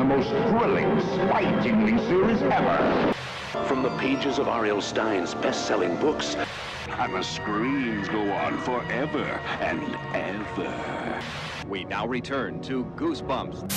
The most thrilling, spine-tingling series ever. From the pages of R.L. Stein's best-selling books, And the screams go on forever and ever. We now return to Goosebumps.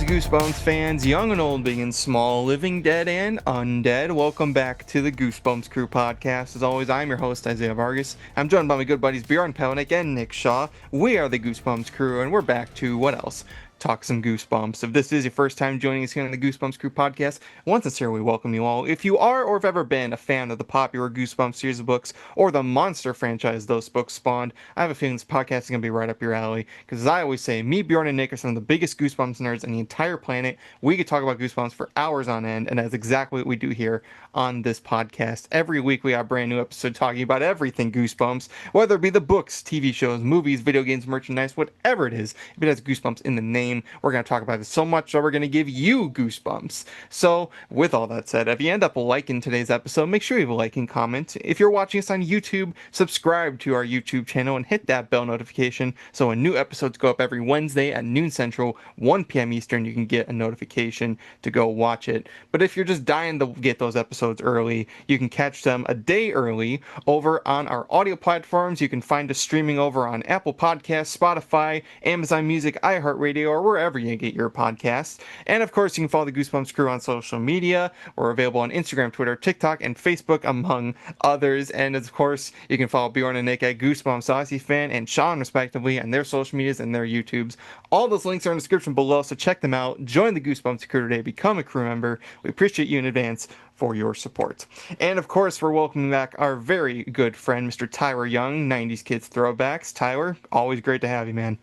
Goosebumps fans, young and old, big and small, living dead and undead. Welcome back to the Goosebumps Crew Podcast. As always, I'm your host, Isaiah Vargas. I'm joined by my good buddies Bjorn Pelnick and Nick Shaw. We are the Goosebumps Crew, and we're back to, what else? Talk some Goosebumps. If this is your first time joining us here on the Goosebumps Crew Podcast, I want to sincerely welcome you all. If you are or have ever been a fan of the popular Goosebumps series of books or the monster franchise those books spawned, I have a feeling this podcast is going to be right up your alley. Because as I always say, me, Bjorn, and Nick are some of the biggest Goosebumps nerds on the entire planet. We could talk about Goosebumps for hours on end, and that's exactly what we do here on this podcast. Every week we have a brand new episode talking about everything Goosebumps, whether it be the books, TV shows, movies, video games, merchandise, whatever it is. If it has Goosebumps in the name, we're going to talk about it so much that we're going to give you goosebumps. So, with all that said, if you end up liking today's episode, make sure you have a like and comment. If you're watching us on YouTube, subscribe to our YouTube channel and hit that bell notification so when new episodes go up every Wednesday at noon Central, 1 p.m. Eastern, you can get a notification to go watch it. But if you're just dying to get those episodes early, you can catch them a day early over on our audio platforms. You can find us streaming over on Apple Podcasts, Spotify, Amazon Music, iHeartRadio, or wherever you get your podcasts. And of course, you can follow the Goosebumps Crew on social media. We're available on Instagram, Twitter, TikTok, and Facebook, among others. And of course, you can follow Bjorn and Nick at Goosebumps Aussie Fan and Sean, respectively, on their social medias and their YouTubes. All those links are in the description below, so check them out. Join the Goosebumps Crew today. Become a crew member. We appreciate you in advance for your support. And of course, we're welcoming back our very good friend, Mr. Tyler Young, 90s Kids Throwbacks. Tyler, always great to have you, man.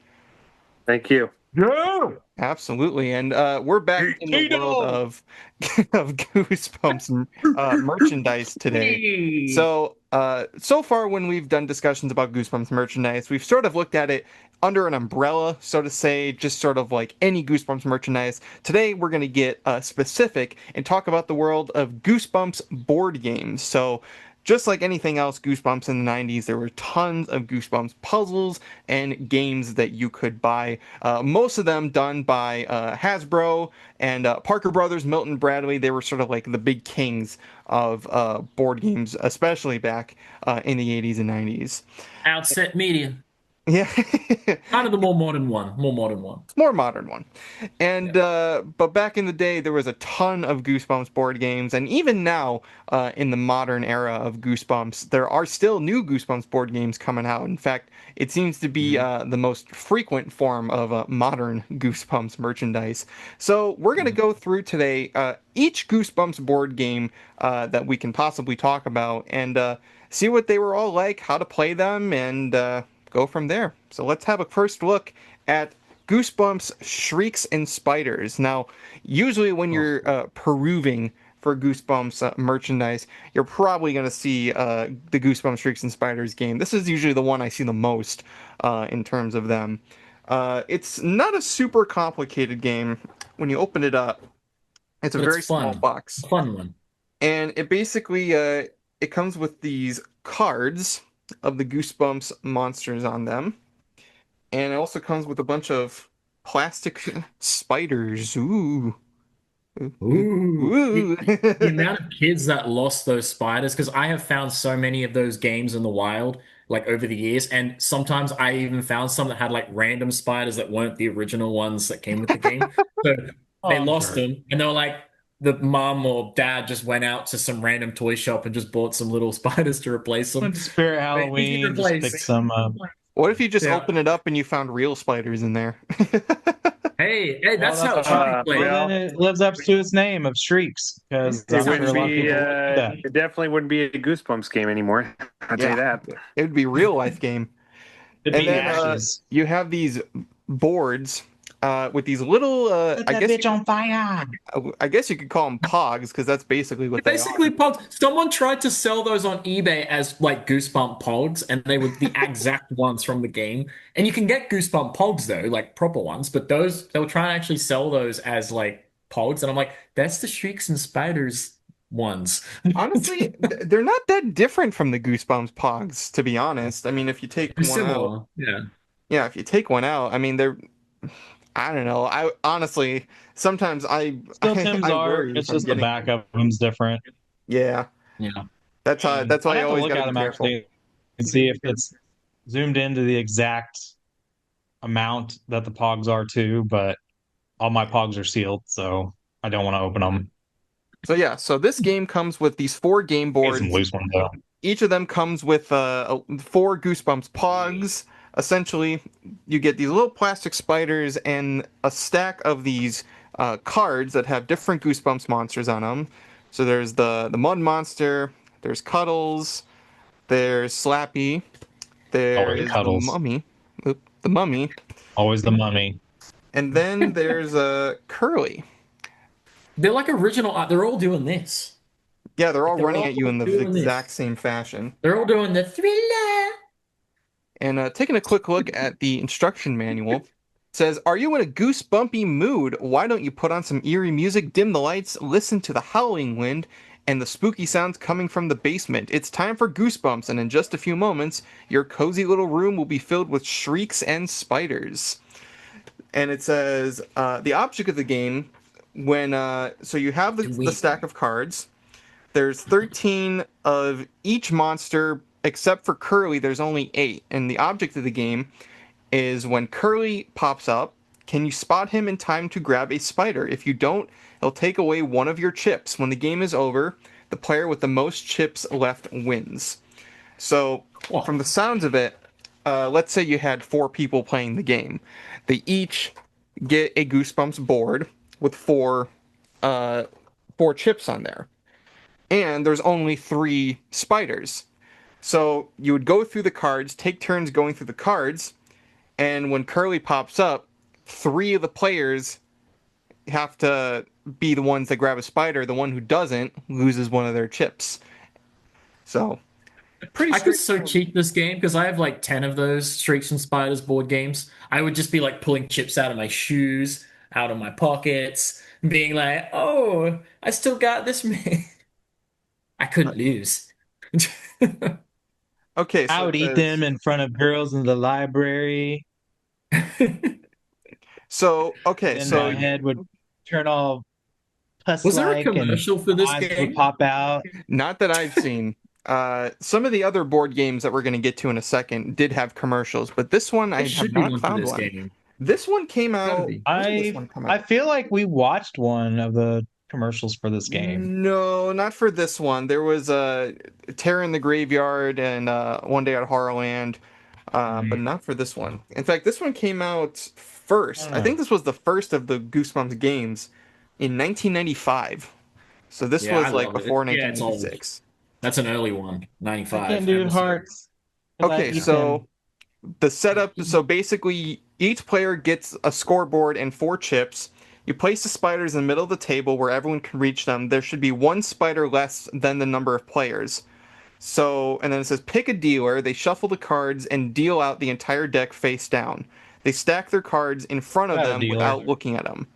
Thank you. Yeah, absolutely. And we're back in the world of Goosebumps merchandise today. So far when we've done discussions about Goosebumps merchandise, we've sort of looked at it under an umbrella, so to say, just sort of like any Goosebumps merchandise. Today we're going to get specific and talk about the world of Goosebumps board games. So just like anything else Goosebumps in the 90s, there were tons of Goosebumps puzzles and games that you could buy. Most of them done by Hasbro and Parker Brothers, Milton Bradley. They were sort of like the big kings of board games, especially back in the 80s and 90s. Outset Media. Yeah. Kind of the more modern one. More modern one. And, but back in the day, there was a ton of Goosebumps board games. And even now, in the modern era of Goosebumps, there are still new Goosebumps board games coming out. In fact, it seems to be the most frequent form of modern Goosebumps merchandise. So we're going to go through today each Goosebumps board game that we can possibly talk about and see what they were all like, how to play them, and go from there. So let's have a first look at Goosebumps Shrieks and Spiders. Now, usually when you're perusing for Goosebumps merchandise, you're probably going to see the Goosebumps Shrieks and Spiders game. This is usually the one I see the most in terms of them. It's not a super complicated game. When you open it up, it's a very small box. Fun one. And it basically, it comes with these cards of the Goosebumps monsters on them. And it also comes with a bunch of plastic spiders. Ooh. The amount of kids that lost those spiders, because I have found so many of those games in the wild, like over the years, and sometimes I even found some that had like random spiders that weren't the original ones that came with the game. So they lost them, and they were like, the mom or dad just went out to some random toy shop and just bought some little spiders to replace them. Spirit Halloween, just pick some What if you just Yeah. open it up and you found real spiders in there? Hey, that's Well, how it that's, should be played. well, Then it lives up to its name of Shrieks, because it I'm sure a wouldn't lot of be. people would do that. It definitely wouldn't be a Goosebumps game anymore. I'll tell you that. It would be a real life game. It'd And be then ashes. you have these boards with these little, Set that bitch on fire. I guess you could call them pogs because that's basically what Basically, they pogs. Someone tried to sell those on eBay as like Goosebump pogs, and they were the exact ones from the game. And you can get Goosebump pogs though, like proper ones, but those they were trying to actually sell those as like pogs, and I'm like, that's the Shrieks and Spiders ones. are. Honestly, they're not that different from the Goosebumps pogs, to be honest. I mean, if you take They're one out, similar. Yeah. if you take one out, I mean, they're. I don't know. I honestly sometimes Still Tim's I art. worry It's if I'm just the getting- back of them's different. Yeah, Yeah. that's why I'd I have to always look gotta at them be careful. actually and see if it's zoomed into the exact amount that the pogs are too. But all my pogs are sealed, so I don't want to open them. So yeah, so this game comes with these 4 game Get boards. some loose ones though. Each of them comes with 4 Goosebumps pogs. Essentially, you get these little plastic spiders and a stack of these cards that have different Goosebumps monsters on them. So there's the Mud Monster, there's Cuddles, there's Slappy, there's the Cuddles. Mummy, the Mummy, Always the mummy. and then there's Curly. They're like original art. They're all doing this. Yeah, they're all They're running all at you in the doing this. exact same fashion. They're all doing the thriller. And taking a quick look at the instruction manual, it says, "Are you in a goosebumpy mood? Why don't you put on some eerie music, dim the lights, listen to the howling wind and the spooky sounds coming from the basement? It's time for Goosebumps, and in just a few moments, your cozy little room will be filled with shrieks and spiders." And it says, the object of the game, so you have the stack of cards. There's 13 of each monster. Except for Curly, there's only 8. And the object of the game is when Curly pops up, can you spot him in time to grab a spider? If you don't, he'll take away one of your chips. When the game is over, the player with the most chips left wins. So, from the sounds of it, let's say you had 4 people playing the game. They each get a Goosebumps board with 4 chips on there. And there's only 3 spiders. So you would go through the cards, take turns going through the cards, and when Curly pops up, 3 of the players have to be the ones that grab a spider. The one who doesn't loses one of their chips. So, pretty I could so cheat this game because I have like 10 of those Shrieks and Spiders board games. I would just be like pulling chips out of my shoes, out of my pockets, being like, oh, I still got this man. I couldn't lose. Okay, so I would eat them in front of girls in the library. So, okay, Then so my head would turn all pus-like. Was there a commercial for this eyes game? would pop out. not that I've seen. Some of the other board games that we're going to get to in a second did have commercials, but this one I There have should be not one for found this one. game. This one came Gotta out. be. When did this one come out? I feel like we watched one of the commercials for this game. No, not for this one. There was Terror in the Graveyard and One Day at Horrorland, but not for this one. In fact, this one came out first. I think this was the first of the Goosebumps games in 1995. So this Yeah, was I like love it. before Yeah, it's old. 1996. That's an early one, 95. I can't do Amazon. hearts. 'cause I Okay, eat so them. the setup, so basically each player gets a scoreboard and 4 chips. You place the spiders in the middle of the table where everyone can reach them. There should be 1 spider less than the number of players. So, and then it says pick a dealer. They shuffle the cards and deal out the entire deck face down. They stack their cards in front of Got a them dealer. without looking at them.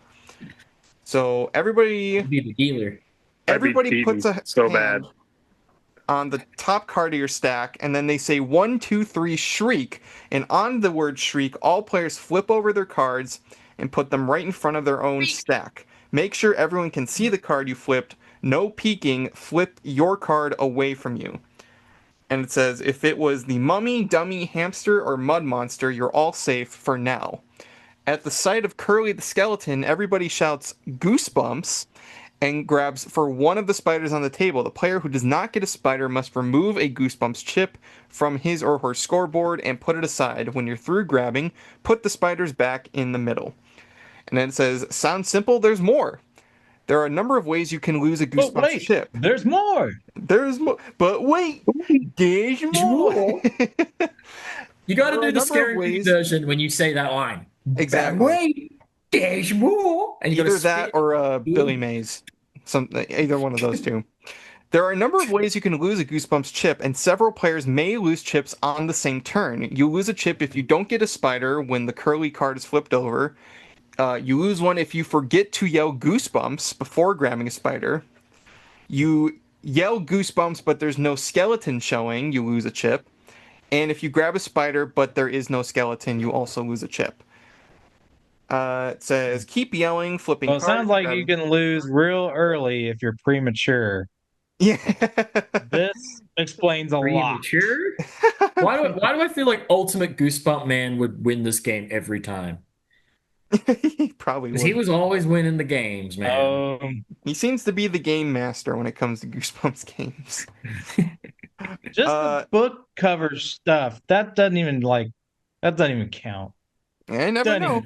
So everybody Be the dealer. everybody puts a so hand bad. on the top card of your stack, and then they say 1, 2, 3, shriek. And on the word shriek, all players flip over their cards and put them right in front of their own stack. Make sure everyone can see the card you flipped. No peeking. Flip your card away from you. And it says, if it was the mummy, dummy, hamster, or mud monster, you're all safe for now. At the sight of Curly the skeleton, everybody shouts goosebumps. and grabs for one of the spiders on the table. The player who does not get a spider must remove a Goosebumps chip from his or her scoreboard and put it aside. When you're through grabbing, put the spiders back in the middle. And then it says, sounds simple, there's more. There are a number of ways you can lose a Goosebumps chip. There's more. There's more. But wait, there's more. You got to do the scary version when you say that line. Exactly. Wait, there's more. And you either that or Billy Mays. Either one of those two. There are a number of ways you can lose a Goosebumps chip, and several players may lose chips on the same turn. You lose a chip if you don't get a spider when the curly card is flipped over. You lose one if you forget to yell Goosebumps before grabbing a spider. You yell Goosebumps, but there's no skeleton showing, you lose a chip. And if you grab a spider, but there is no skeleton, you also lose a chip. It says, keep yelling, flipping cards. Well, it sounds like you can lose real early if you're premature. Yeah. This explains a lot. Premature? Why do I feel like Ultimate Goosebump Man would win this game every time? He probably would. Because he was always winning the games, man. He seems to be the game master when it comes to Goosebumps games. Just the book cover stuff. That doesn't even count. I never know.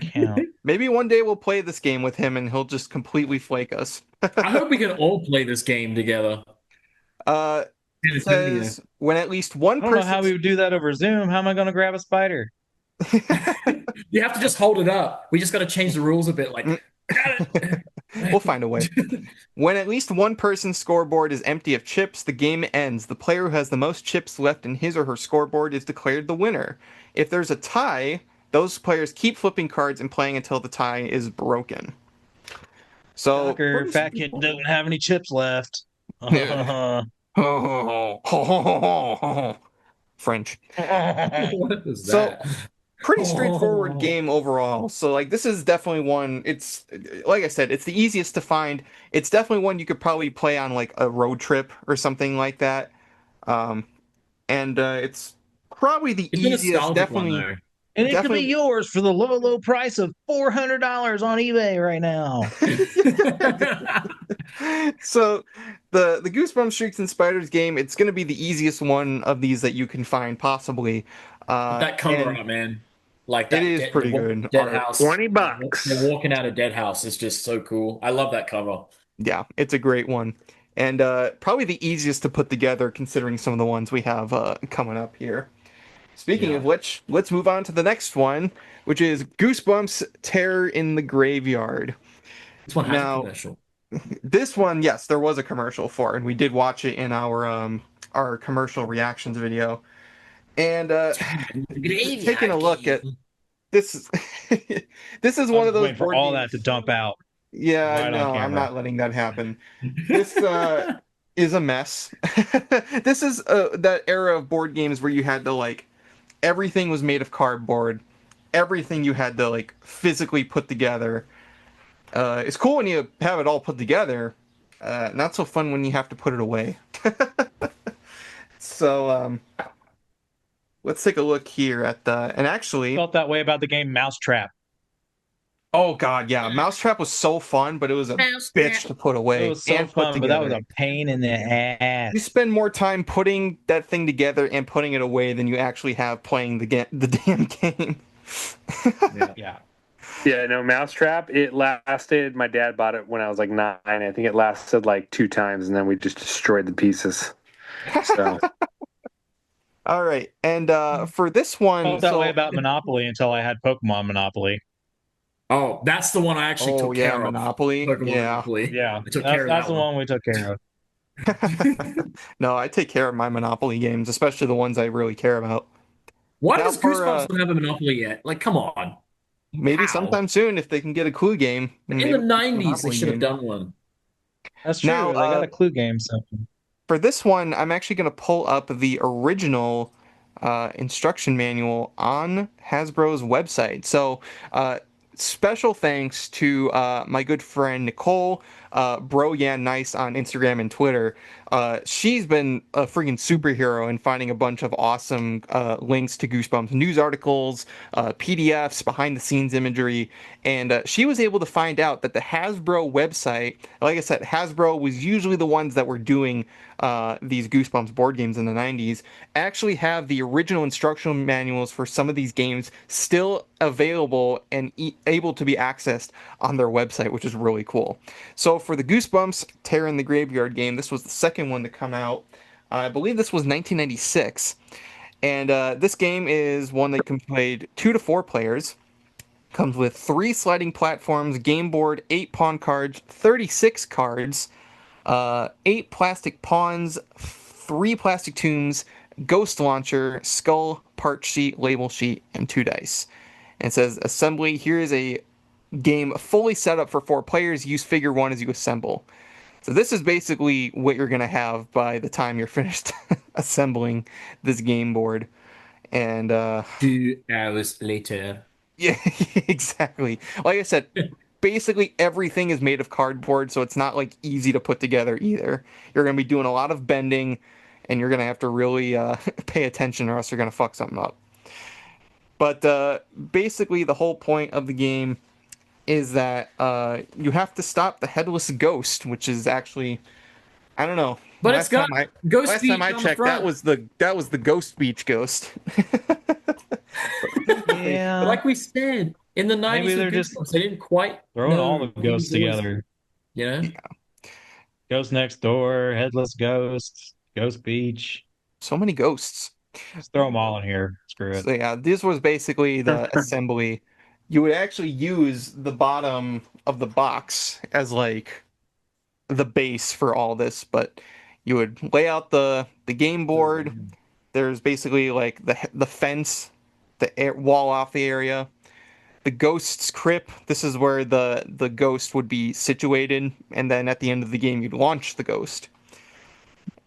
Maybe one day we'll play this game with him and he'll just completely flake us. I hope we can all play this game together. It says, when at least one person... I don't know how we would do that over Zoom. How am I going to grab a spider? You have to just hold it up. We just got to change the rules a bit. Like, got it. We'll find a way. When at least one person's scoreboard is empty of chips, the game ends. The player who has the most chips left in his or her scoreboard is declared the winner. If there's a tie, those players keep flipping cards and playing until the tie is broken. So, Fat Kid doesn't have any chips left. French. What is that? Pretty straightforward game overall. So like this is definitely one, it's like I said, it's the easiest to find. It's definitely one you could probably play on like a road trip or something like that. And it's probably the easiest, definitely. And it could be yours for the low price of $400 on eBay right now. So the Goosebumps Shrieks and Spiders game, it's going to be the easiest one of these that you can find possibly. That cover art, man. Like that, it is pretty good. Dead House. $20. They're walking out of Dead House is just so cool. I love that cover. Yeah, it's a great one. And probably the easiest to put together considering some of the ones we have coming up here. Speaking of which, let's move on to the next one, which is Goosebumps Terror in the Graveyard. This one has a commercial. This one, yes, there was a commercial for it, and we did watch it in our commercial reactions video. And taking a look at this, this is one of those waiting for all that to dump out. Yeah, right, no, I'm not letting that happen. This is a mess. This is that era of board games where you had to like everything was made of cardboard. Everything you had to like physically put together. It's cool when you have it all put together. Not so fun when you have to put it away. So let's take a look here at the, and actually felt that way about the game Mousetrap. Oh god, yeah, Mousetrap was so fun, but it was a bitch to put away. It was so fun, but that was a pain in the ass. You spend more time putting that thing together and putting it away than you actually have playing the damn game. Yeah, no, Mousetrap, it lasted, my dad bought it when I was like 9. I think it lasted like 2 times, and then we just destroyed the pieces. So. All right, and for this one... I felt that way about Monopoly until I had Pokemon Monopoly. Oh, that's the one I actually took care of. Monopoly. Monopoly. Yeah, that's the one we took care of. No, I take care of my Monopoly games, especially the ones I really care about. Why does Goosebumps not have a Monopoly yet? Like, come on. Maybe sometime soon if they can get a Clue game. In the 90s, they should have done one. That's true. Now, they got a Clue game. So. For this one, I'm actually going to pull up the original instruction manual on Hasbro's website. So, special thanks to my good friend Nicole. Bro Yeah Nice on Instagram and Twitter. She's been a freaking superhero in finding a bunch of awesome links to Goosebumps news articles, PDFs, behind the scenes imagery, and she was able to find out that the Hasbro website, like I said, Hasbro was usually the ones that were doing these Goosebumps board games in the 90s, actually have the original instructional manuals for some of these games still available and able to be accessed on their website, which is really cool. So for the Goosebumps Terror in the Graveyard game, this was the second one to come out. I believe this was 1996. And this game is one that can be played 2 to 4 players. Comes with 3 sliding platforms, game board, 8 pawn cards, 36 cards, 8 plastic pawns, 3 plastic tombs, ghost launcher, skull, part sheet, label sheet, and 2 dice. And it says assembly. Here is a game fully set up for 4 players. Use figure 1 as you assemble. So this is basically what you're going to have by the time you're finished assembling this game board. And 2 hours later. Yeah, exactly. Like I said, basically everything is made of cardboard, so it's not like easy to put together either. You're going to be doing a lot of bending, and you're going to have to really pay attention, or else you're going to fuck something up. But basically, the whole point of the game is that you have to stop the headless ghost, which is actually, I don't know. But it's got Ghost last Beach time I on checked, the front. that was the Ghost Beach ghost. Yeah. But like we said, in the 90s, Maybe they're just they didn't quite throwing know all the ghosts who was- together. You know? Ghost Next Door, Headless Ghost, Ghost Beach. So many ghosts. Just throw them all in here. Screw it. So yeah, this was basically the assembly. You would actually use the bottom of the box as like the base for all this, but you would lay out the game board. There's basically like the fence, the wall off the area. The ghost's crypt. This is where the ghost would be situated, and then at the end of the game, you'd launch the ghost.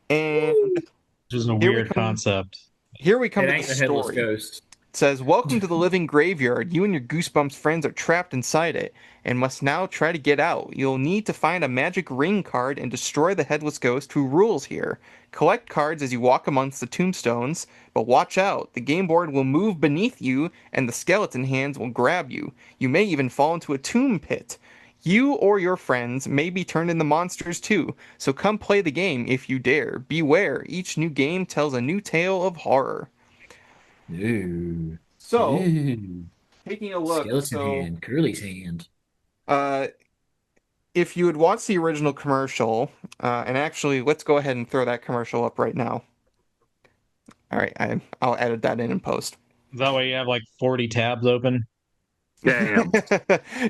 And Which is a Here we weird come- concept. here we come It to ain't the the headless story. ghost. It says, "Welcome to the living graveyard. You and your Goosebumps friends are trapped inside it and must now try to get out. You'll need to find a magic ring card and destroy the headless ghost who rules here. Collect cards as you walk amongst the tombstones, but watch out. The game board will move beneath you and the skeleton hands will grab you. You may even fall into a tomb pit. You or your friends may be turned into monsters too, so come play the game if you dare. Beware, each new game tells a new tale of horror." Ooh. So, Ooh. taking a look, Skeleton hand, Curly's hand. If you had watched the original commercial, and actually, let's go ahead and throw that commercial up right now. All right, I'll edit that in post. Is that why you have like 40 tabs open? Damn.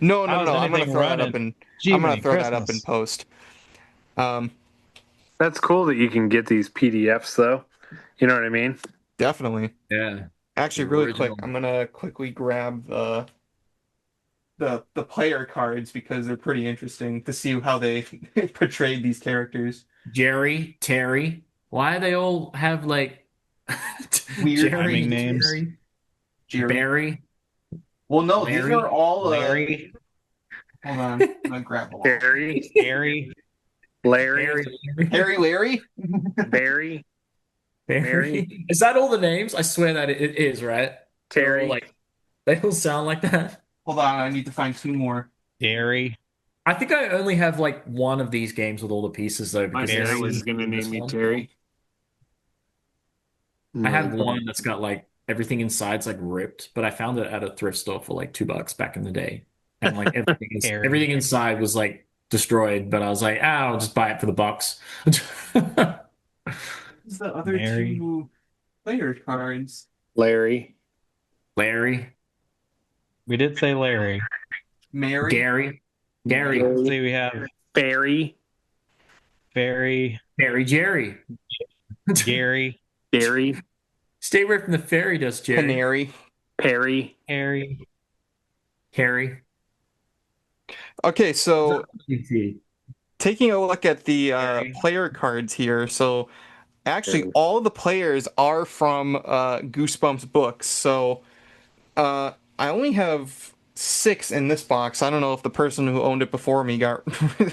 No, How's I'm gonna anything throw that running? up in. Gee, I'm gonna many throw that up in Christmas. post. That's cool that you can get these PDFs, though. You know what I mean? Definitely. Yeah. Actually, The really quick, original. I'm gonna quickly grab the player cards because they're pretty interesting to see how they portrayed these characters. Jerry, Terry. Why do they all have like Weird Jerry, timing names. Terry, Jerry. Barry, Well, no, these Larry, are all. Larry, Hold on, I'm gonna grab them all. Barry, Gary, Larry, Harry, Larry. Barry, Barry. Is that all the names? I swear that it is, right? They're all Terry. like they all sound like that. Hold on, I need to find 2 more. Gary. I think I only have like one of these games with all the pieces though, My because Barry. dad this was is gonna this name me one. Terry. I have one that's got like everything inside's like ripped, but I found it at a thrift store for like $2 back in the day. And like Harry. everything inside was like destroyed, but I was like, I'll just buy it for the bucks. What's the other Mary. 2 player cards? Larry, Larry, We did say Larry. Mary. Gary, Gary, Let's see, we have Barry, Fairy, Jerry. Gary, Gary, Stay away from the fairy dust, Jerry. Canary. Perry. Harry. Harry. Okay, so taking a look at the Harry. player cards here, so actually Harry. all the players are from Goosebumps books. So I only have 6 in this box. I don't know if the person who owned it before me got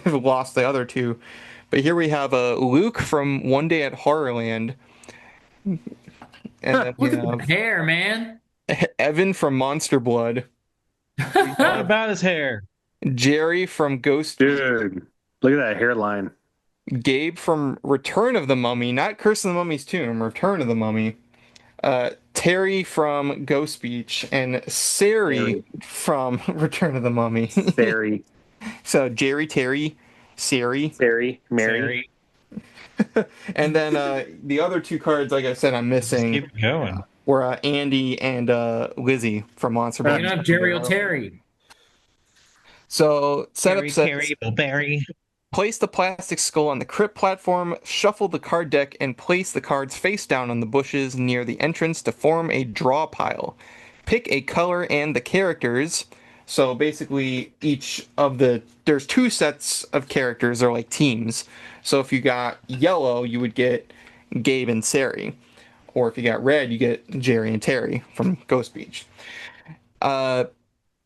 lost the other 2. But here we have Luke from One Day at Horrorland. And then we Look at the have hair, man. Evan from Monster Blood. What about his hair? Jerry from Ghost. Dude, look at that hairline. Gabe from Return of the Mummy, not Curse of the Mummy's Tomb, Return of the Mummy. Terry from Ghost Beach, and Sari from Return of the Mummy. Sari. So Jerry, Terry, Sari. Sari, Mary. And then the other 2 cards, like I said, I'm missing. Just keep going. Were Andy and Lizzie from Monster Blood. You know, Jerry or Terry. So setup says, Barry. place the plastic skull on the crypt platform, shuffle the card deck, and place the cards face down on the bushes near the entrance to form a draw pile. Pick a color and the characters. So basically, there's 2 sets of characters, or like teams. So if you got yellow, you would get Gabe and Sari. Or if you got red, you get Jerry and Terry from Ghost Beach.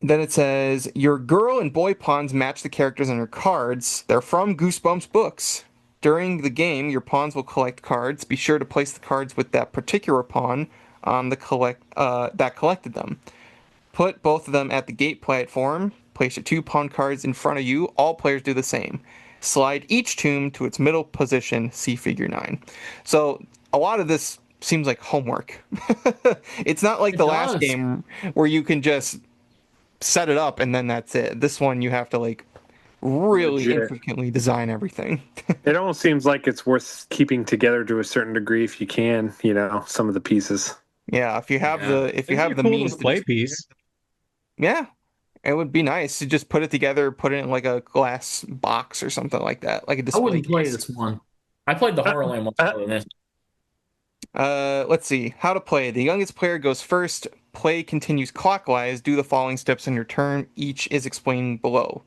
Then it says, your girl and boy pawns match the characters on your cards. They're from Goosebumps books. During the game, your pawns will collect cards. Be sure to place the cards with that particular pawn on the that collected them. Put both of them at the gate platform. Place your 2 pawn cards in front of you. All players do the same. Slide each tomb to its middle position. See Figure 9. So a lot of this seems like homework. It's not like the last game where you can just set it up and then that's it. This one you have to like really intricately design everything. It almost seems like it's worth keeping together to a certain degree if you can, some of the pieces. Yeah, if you have the means to play piece. Yeah. It would be nice to just put it together, put it in like a glass box or something like that, like a display. I wouldn't play this one. I played the Horrorland one more than this. Let's see. How to play. The youngest player goes first. Play continues clockwise. Do the following steps on your turn. Each is explained below.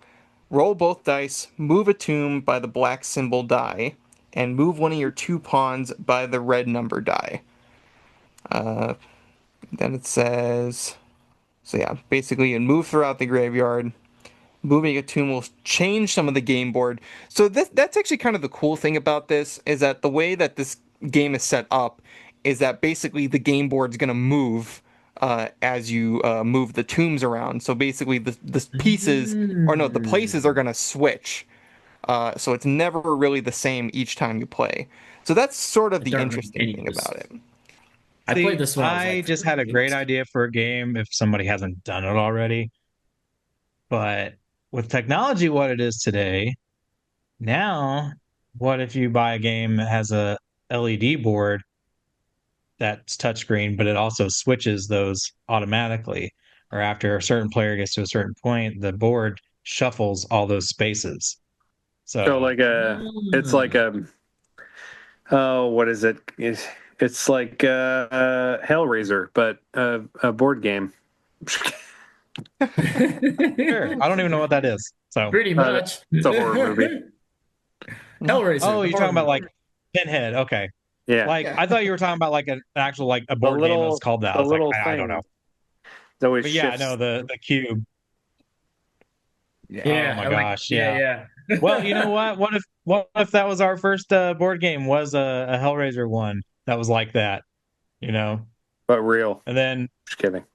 Roll both dice. Move a tomb by the black symbol die. And move one of your 2 pawns by the red number die. Then it says... So yeah, basically you move throughout the graveyard. Moving a tomb will change some of the game board. So that's actually kind of the cool thing about this, is that the way that this game is set up is that basically the game board's going to move as you move the tombs around. So basically the pieces, or no, the places are going to switch. So it's never really the same each time you play. So that's sort of the interesting thing about it. I played this one. I just had a great idea for a game if somebody hasn't done it already. But with technology what it is today, now what if you buy a game that has a LED board that's touchscreen, but it also switches those automatically? Or after a certain player gets to a certain point, the board shuffles all those spaces. So like it's like what is it? It's like Hellraiser, but a board game. Sure. I don't even know what that is. So pretty much, it's a horror movie. Hellraiser. Oh, you're talking about like Pinhead? Okay. Yeah. Like I thought you were talking about like an actual like a board game that's called that. I was like, I don't know. But yeah, no, the cube. Yeah. Oh my gosh. Yeah. Well, you know what? What if that was our first board game? Was a Hellraiser one that was like that? But real. And then just kidding.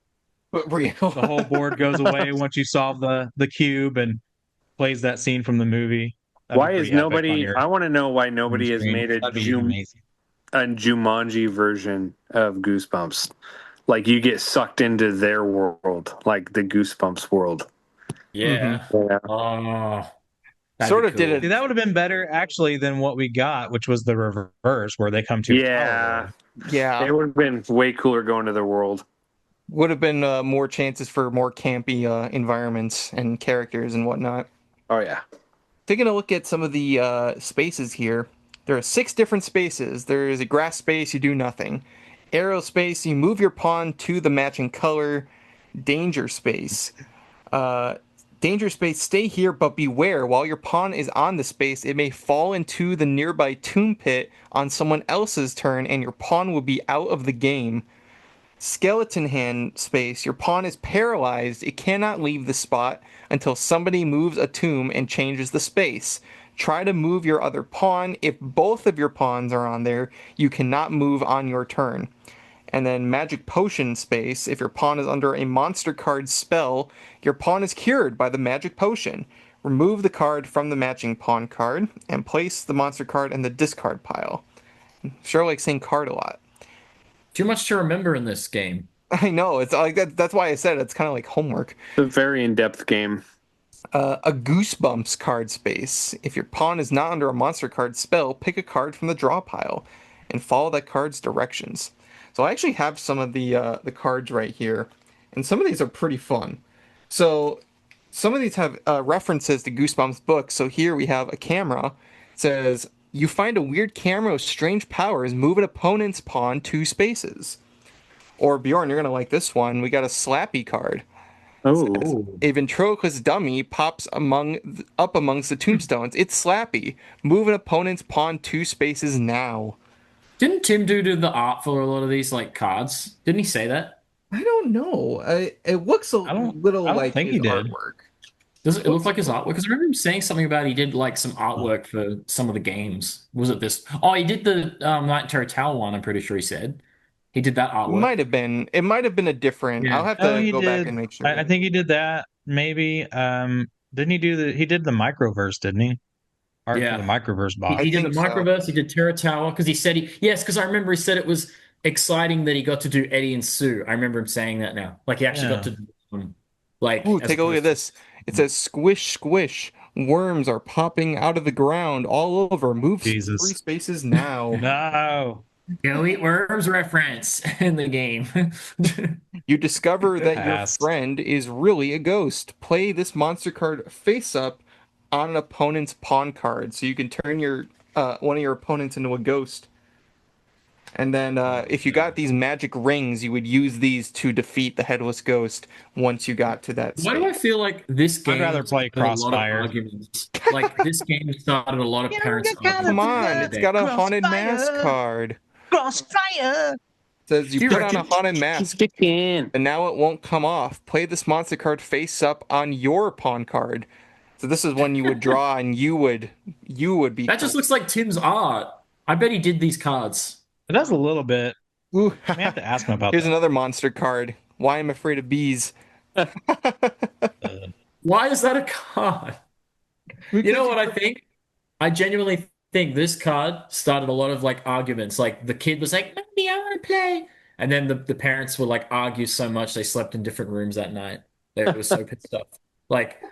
But real. The whole board goes away once you solve the cube and plays that scene from the movie. Why is nobody? I want to know why nobody has made a Jumanji version of Goosebumps. Like you get sucked into their world, like the Goosebumps world. Yeah. Yeah. Sort of did it. See, that would have been better actually than what we got, which was the reverse, where they come to. Yeah. It would have been way cooler going to their world. Would have been more chances for more campy environments and characters and whatnot. Oh yeah. Taking a look at some of the spaces here, there are 6 different spaces. There is a grass space, you do nothing. Arrow space, you move your pawn to the matching color. Danger space. Danger space, stay here, but beware. While your pawn is on the space, it may fall into the nearby tomb pit on someone else's turn, and your pawn will be out of the game. Skeleton hand space, your pawn is paralyzed. It cannot leave the spot until somebody moves a tomb and changes the space. Try to move your other pawn. If both of your pawns are on there, you cannot move on your turn. And then magic potion space, if your pawn is under a monster card spell, your pawn is cured by the magic potion. Remove the card from the matching pawn card and place the monster card in the discard pile. Sure, like saying card a lot. Too much to remember in this game. I know, it's like that. That's why I said it's kind of like homework. It's a very in-depth game. A Goosebumps card space. If your pawn is not under a monster card spell, pick a card from the draw pile and follow that card's directions. So I actually have some of the cards right here, and some of these are pretty fun. So some of these have references to Goosebumps books. So here we have a camera. It says, you find a weird camera with strange powers. Move an opponent's pawn 2 spaces. Or Bjorn, you're going to like this one. We got a Slappy card. Oh, A ventriloquist dummy pops up amongst the tombstones. It's Slappy. Move an opponent's pawn 2 spaces now. Didn't Tim do the art for a lot of these like cards? Didn't he say that? I don't know. It looks a little I don't like think his he did. artwork. Does it look like his artwork? Because I remember him saying something about he did like some artwork for some of the games. Was it this? Oh, he did the Night in Terror Tower one. I'm pretty sure he said he did that artwork. It might have been a different. Yeah. I'll have No, to he go back did. and make sure. I think he did that. Maybe. Didn't he do he did the microverse, didn't he? Art Yeah. for the microverse box. He did the think so. microverse. He did Terror Tower because he said yes, because I remember he said it was exciting that he got to do Eddie and Sue. I remember him saying that now. Like he actually got to do them. Like, Ooh, as take a look at opposed this. It says squish, squish. Worms are popping out of the ground all over. Move Jesus. 3 spaces now. No. Go Eat Worms reference in the game. You discover that your Passed. friend is really a ghost. Play this monster card face up on an opponent's pawn card, so you can turn your one of your opponents into a ghost. And then if you got these magic rings, you would use these to defeat the headless ghost once you got to that Why do I stage. feel like this game rather play started a lot of Crossfire. arguments? Like this game started a lot of parents' Come on, it's got a haunted mask card. Crossfire. It says you You put on a reckon- haunted mask, and now it won't come off. Play this monster card face up on your pawn card. So this is one you would draw, and you would be. That just looks like Tim's art. I bet he did these cards. It does a little bit. Ooh. I may have to ask him about Here's that. another monster card. Why I'm afraid of bees. Why is that a card? You know what I think? I genuinely think this card started a lot of like arguments. Like the kid was like, "Mommy, I want to play," and then the parents would like argue so much they slept in different rooms that night. They were so pissed off. Like,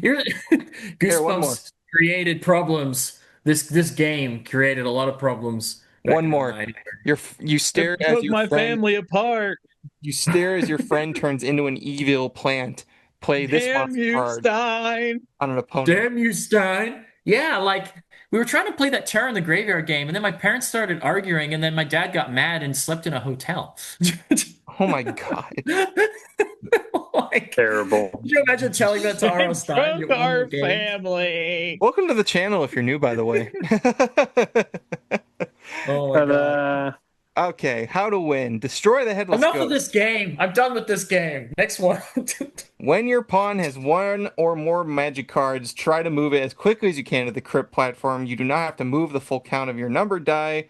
Here, one more. Goosebumps created problems. This game created a lot of problems. back One in the more. 90s. You stare as Took your my friend. family apart. You stare as your friend turns into an evil plant. Play this Damn monster you, card Stein. on an opponent. Damn you, Stein. Yeah, like we were trying to play that Terror in the Graveyard game, and then my parents started arguing, and then my dad got mad and slept in a hotel. Oh my god. Like, terrible. could you imagine telling that to R.L. Stein? Broke You own our the game? family. Welcome to the channel if you're new, by the way. Oh my god. Ta-da. Okay, how to win. Destroy the headless Enough ghost. of this game. I'm done with this game. Next one. When your pawn has one or more magic cards, try to move it as quickly as you can to the crypt platform. You do not have to move the full count of your numbered die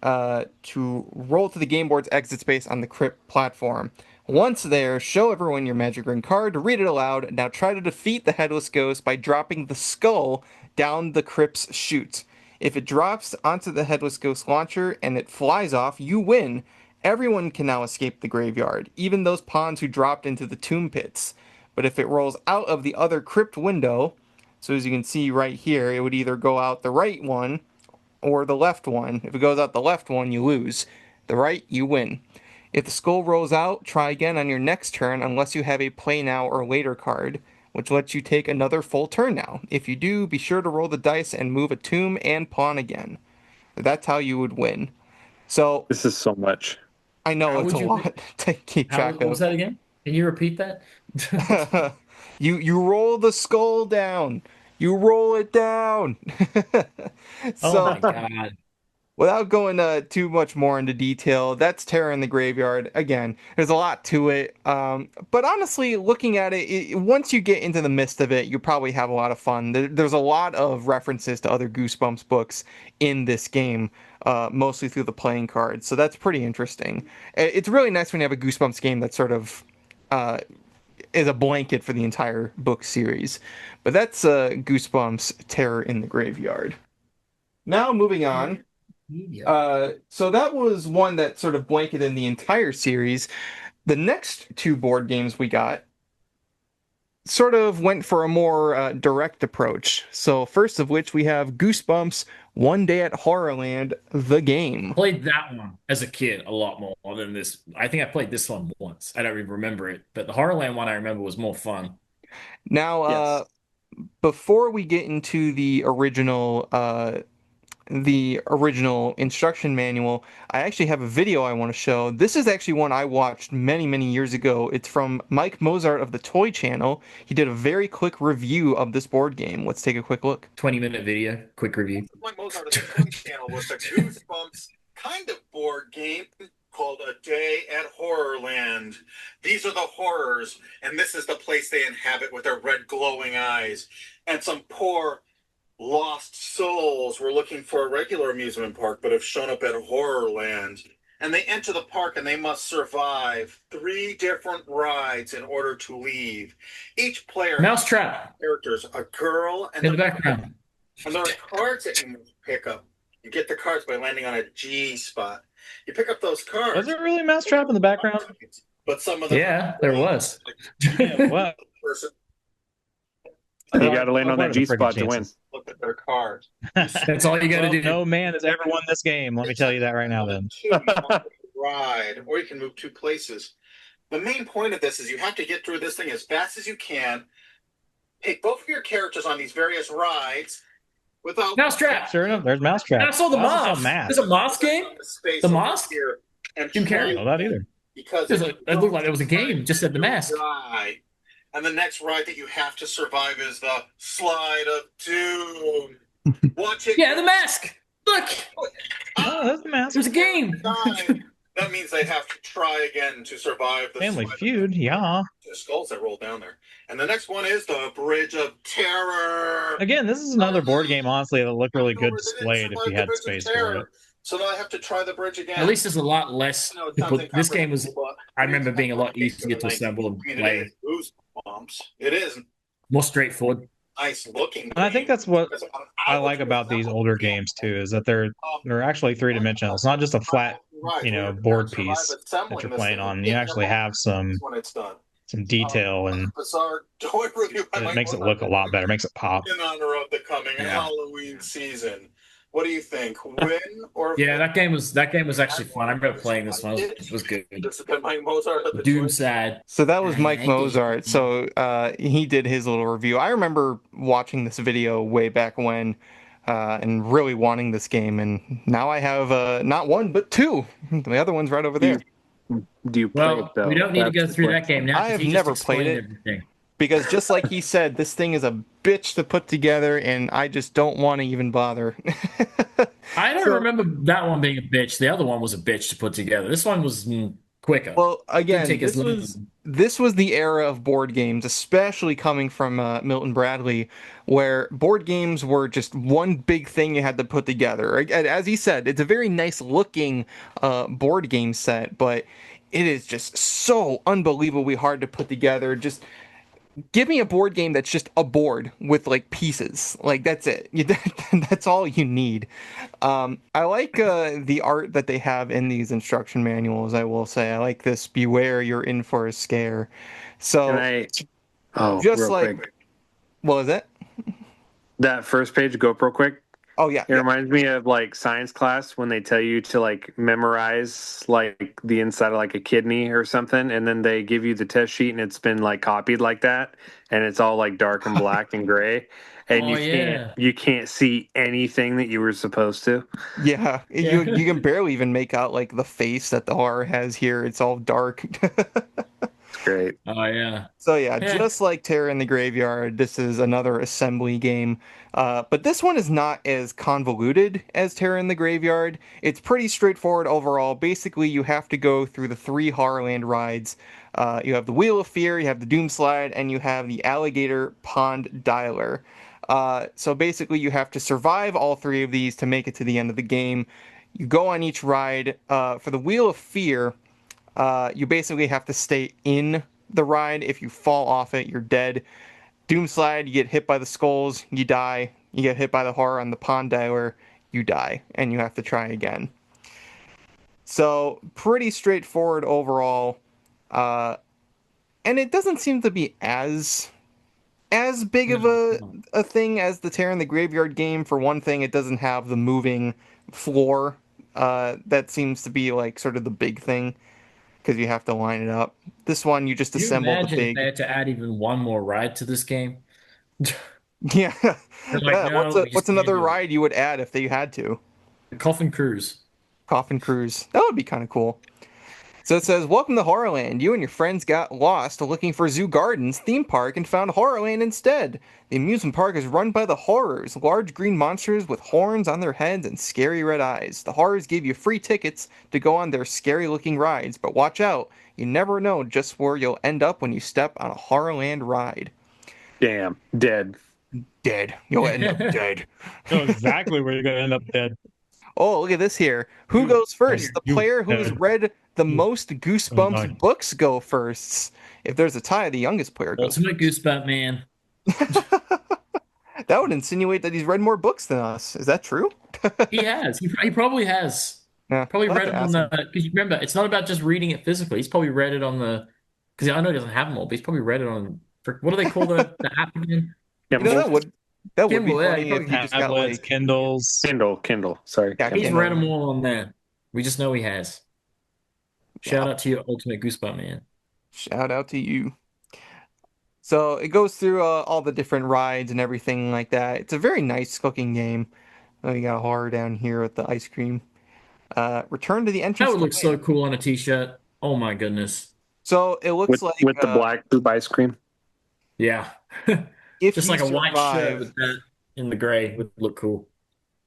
to roll to the game board's exit space on the crypt platform. Once there, show everyone your magic ring card, read it aloud. Now try to defeat the headless ghost by dropping the skull down the crypt's chute. If it drops onto the headless ghost launcher and it flies off, you win. Everyone can now escape the graveyard, even those pawns who dropped into the tomb pits. But if it rolls out of the other crypt window, so as you can see right here, it would either go out the right one or the left one. If it goes out the left one, you lose. The right, you win. If the skull rolls out, try again on your next turn unless you have a play now or later card, which lets you take another full turn now. If you do, be sure to roll the dice and move a tomb and pawn again. That's how you would win. So, This is so much. I know How it's would a you lot to keep track What was of. that again? Can you repeat that? You roll the skull down. You roll it down. Oh So my god. Without going too much more into detail, that's Terror in the Graveyard. Again, there's a lot to it. But honestly, looking at it, once you get into the midst of it, you probably have a lot of fun. There's a lot of references to other Goosebumps books in this game, mostly through the playing cards. So that's pretty interesting. It's really nice when you have a Goosebumps game that sort of is a blanket for the entire book series. But that's Goosebumps Terror in the Graveyard. Now moving on. So that was one that sort of blanketed the entire series. The next two board games we got sort of went for a more direct approach. So first of which we have Goosebumps One Day at Horrorland, the game. Played that one as a kid a lot more than this. I think I played this one once. I don't even remember it, but the Horrorland one I remember was more fun. Now, Yes. before we get into the original instruction manual, I actually have a video I want to show. This is actually one I watched many, many years ago. It's from Mike Mozart of the Toy Channel. He did a very quick review of this board game. Let's take a quick look. 20-minute video, quick review. Mike Mozart of the Toy Channel was a Goosebumps kind of board game called A Day at Horrorland. These are the horrors, and this is the place they inhabit with their red glowing eyes. And some poor lost souls were looking for a regular amusement park, but have shown up at Horrorland. And they enter the park and they must survive 3 different rides in order to leave. Each player Mousetrap characters, a girl and in the background. and there are cards that you pick up. You get the cards by landing on a G spot. You pick up those cards. Was there really a mousetrap in the background? But some of them, Yeah, there was. What? person You got to land on What that are the G spot friggin' to win. chances? look at their cards. That's all you got to Well, do. no man has ever won this game. Let me tell you that right now. Then Ride, or you can move 2 places. The main point of this is you have to get through this thing as fast as you can. Pick both of your characters on these various rides without Mousetrap. sure enough, there's mousetrap. I saw the That's moss. math. There's a moss game. space The over Mosque? here and Jim Carrey? I don't know that either. Because It looked like there was a game. Just said the mask. Ride. And the next ride that you have to survive is the Slide of Doom. Watch it. Yeah, the mask. Look, Oh, that's the mask. there's a game. Die. That means they have to try again to survive the Family Slide of Feud, yeah. the skulls that roll down there. And the next one is the Bridge of Terror. Again, this is another board game, honestly, that looked really good displayed if you had space for it. So now I have to try the bridge again. At least there's a lot less. I know it to sounds put- This game was. incomprehensible, I but remember being a lot it's easier to assemble and play. Goosebumps. It is More straightforward. nice looking. And I think that's what Because I like about these older games too, is that they're actually 3-dimensional. It's not just a flat, board piece that you're playing on. You actually have some when it's done. detail, and Bizarre toy review. it makes it look a lot better. It makes it pop. In honor of the coming Halloween season. What do you think? Win or Yeah, that game was actually fun. I remember playing this one. It was good. This has been Mike Mozart at the Doom Toy- sad. So that was Mike Mozart. So he did his little review. I remember watching this video way back when and really wanting this game. And now I have not one, but 2. The other one's right over there. Do you play it, Well, though? we don't need to go That's the through that question. game now. I 'cause have he just never played explained it. everything. Because just like he said, this thing is a bitch to put together, and I just don't want to even bother. I don't remember that one being a bitch. The other one was a bitch to put together. This one was quicker. Well, again, Didn't take as long. this was the era of board games, especially coming from Milton Bradley, where board games were just one big thing you had to put together. As he said, it's a very nice looking board game set, but it is just so unbelievably hard to put together. Just give me a board game that's just a board with like pieces. Like that's it. That's all you need. I like the art that they have in these instruction manuals. I will say I like this. Beware, you're in for a scare. So just real like quick. what was that? That first page, go up real quick. Oh yeah. It reminds me of like science class when they tell you to like memorize like the inside of like a kidney or something, and then they give you the test sheet and it's been like copied like that, and it's all like dark and black and gray, and Oh, you can't see anything that you were supposed to. Yeah. You can barely even make out like the face that the horror has here. It's all dark. Great. Oh yeah. So yeah, Yeah. just like Terror in the Graveyard, this is another assembly game. But this one is not as convoluted as Terror in the Graveyard. It's pretty straightforward overall. Basically, you have to go through the three Horrorland rides. You have the Wheel of Fear, you have the Doom Slide, and you have the Alligator Pond Dialer. So basically, you have to survive all three of these to make it to the end of the game. You go on each ride. For the Wheel of Fear, you basically have to stay in the ride. If you fall off it, you're dead. Doom Slide, you get hit by the skulls, you die. You get hit by the horror on the pond dialer, you die, and you have to try again. So pretty straightforward overall, and it doesn't seem to be as big of a thing as the Terror in the Graveyard game. For one thing, it doesn't have the moving floor. That seems to be like sort of the big thing, because you have to line it up. This one, you just Can you assemble the imagine if big. they had to add even one more ride to this game? Yeah. They're like, Yeah. no, we What's just can't another do it. ride you would add if they had to? The Coffin Cruise. Coffin Cruise. That would be kind of cool. So it says, "Welcome to Horrorland. You and your friends got lost looking for Zoo Gardens theme park and found Horrorland instead. The amusement park is run by the Horrors, large green monsters with horns on their heads and scary red eyes. The Horrors give you free tickets to go on their scary-looking rides, but watch out. You never know just where you'll end up when you step on a Horrorland ride." Damn. Dead. Dead. You'll end up dead. Know exactly where you're gonna end up dead. Oh, look at this here. Who goes first? The you player who has dead. read the You- most Goosebumps Oh, no. books go first. If there's a tie, the youngest player goes. Ultimate Goosebump Man. That would insinuate that he's read more books than us. Is that true? He has. He probably has. Yeah, Probably I'll have read to it on ask the. him. Because you remember, it's not about just reading it physically. He's probably read it on the. Because I know he doesn't have them all, but he's probably read it on. What do they call the app again? You know, that would be Kindle, yeah, funny he if probably you just got Tablets, like Kindles. Kindle. Sorry. Yeah, He's Kindle. read them all on there. We just know he has. Shout out to you, Ultimate Goosebump Man. Shout out to you. So it goes through all the different rides and everything like that. It's a very nice looking game. Oh, you got horror down here with the ice cream. Return to the That entrance. would look so cool on a t-shirt. Oh my goodness. So it looks like With the black tube ice cream. Yeah. if Just you like a white shirt survive- with that in the gray would look cool.